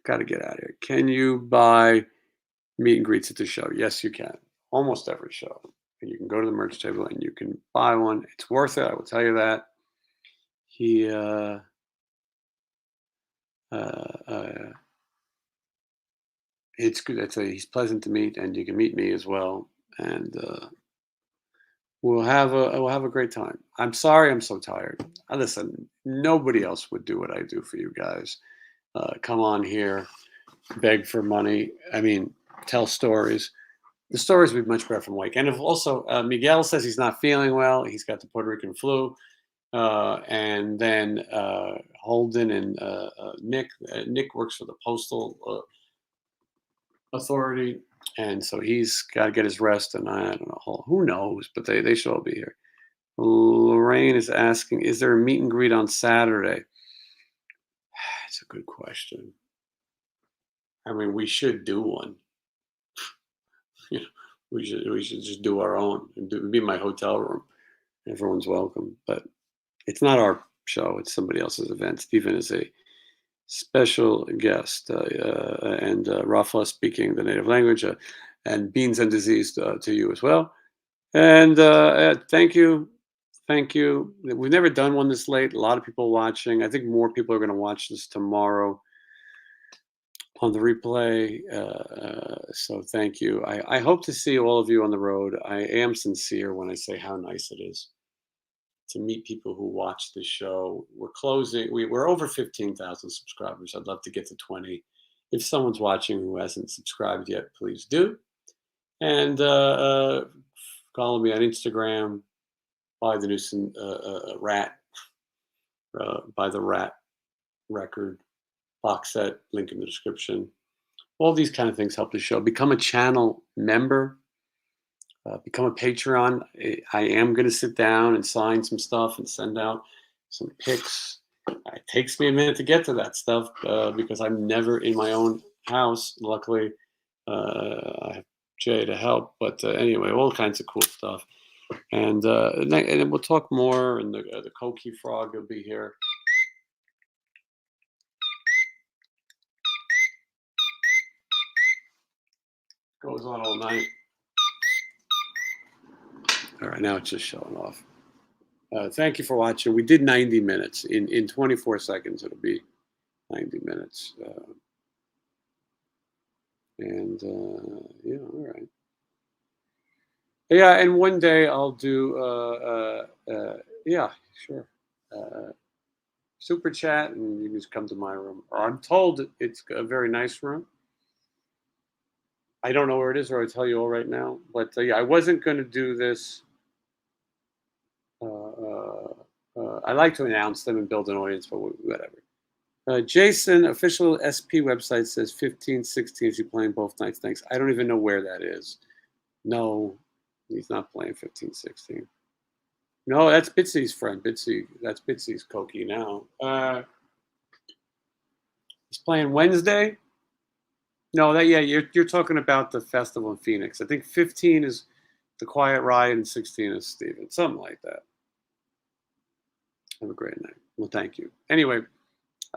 got to get out of here. Can you buy meet and greets at the show? Yes, you can. Almost every show. And you can go to the merch table and you can buy one. It's worth it. I will tell you that. He it's good. He's pleasant to meet, and you can meet me as well. And we'll have a great time. I'm sorry, I'm so tired. Listen, nobody else would do what I do for you guys. Come on here, beg for money. I mean, tell stories. The stories would be much better from Wake. And if also Miguel says he's not feeling well, he's got the Puerto Rican flu. And then Holden and Nick. Nick works for the Postal Authority, and so he's got to get his rest. And I don't know who knows, but they should all be here. Lorraine is asking, is there a meet and greet on Saturday? It's a good question. I mean, we should do one. We should just do our own and be in my hotel room. Everyone's welcome, but it's not our show. It's somebody else's event. Stephen is a special guest, and Rafa speaking the native language, and Beans and Disease to you as well. And thank you. Thank you. We've never done one this late. A lot of people watching. I think more people are going to watch this tomorrow on the replay. So thank you. I hope to see all of you on the road. I am sincere when I say how nice it is to meet people who watch the show. We're closing. We're over 15,000 subscribers. I'd love to get to 20. If someone's watching who hasn't subscribed yet, please do. And follow me on Instagram. Buy the new RATT. Buy the RATT record. Boxset. Link in the description. All these kind of things help the show. Become a channel member. Become a Patreon. I am going to sit down and sign some stuff and send out some pics. It takes me a minute to get to that stuff because I'm never in my own house. Luckily, I have Jay to help. But anyway, all kinds of cool stuff. And then we'll talk more. And the Koki frog will be here. Goes on all night. All right, now it's just showing off. Thank you for watching. We did 90 minutes. In 24 seconds, it'll be 90 minutes. Yeah, all right. Yeah, and one day I'll do. Yeah, sure. Super chat, and you can just come to my room. Or I'm told it's a very nice room. I don't know where it is, or I'll tell you all right now. But yeah, I wasn't going to do this. I like to announce them and build an audience, but whatever. Jason, official SP website says 15, 16 is you playing both nights. Thanks. I don't even know where that is. No, he's not playing 15, 16. No, that's Bitsy's friend. Bitsy, that's Bitsy's Koki now. He's playing Wednesday. No, that yeah, you're talking about the festival in Phoenix. I think 15 is the Quiet Riot and 16 is Steven. Something like that. Have a great night. Well, thank you. Anyway,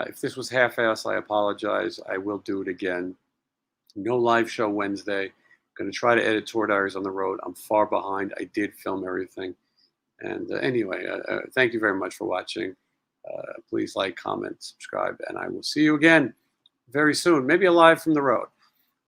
if this was half-assed, I apologize. I will do it again. No live show Wednesday. Going to try to edit Tour Diaries on the road. I'm far behind. I did film everything. And anyway, thank you very much for watching. Please like, comment, subscribe, and I will see you again very soon. Maybe a live from the road.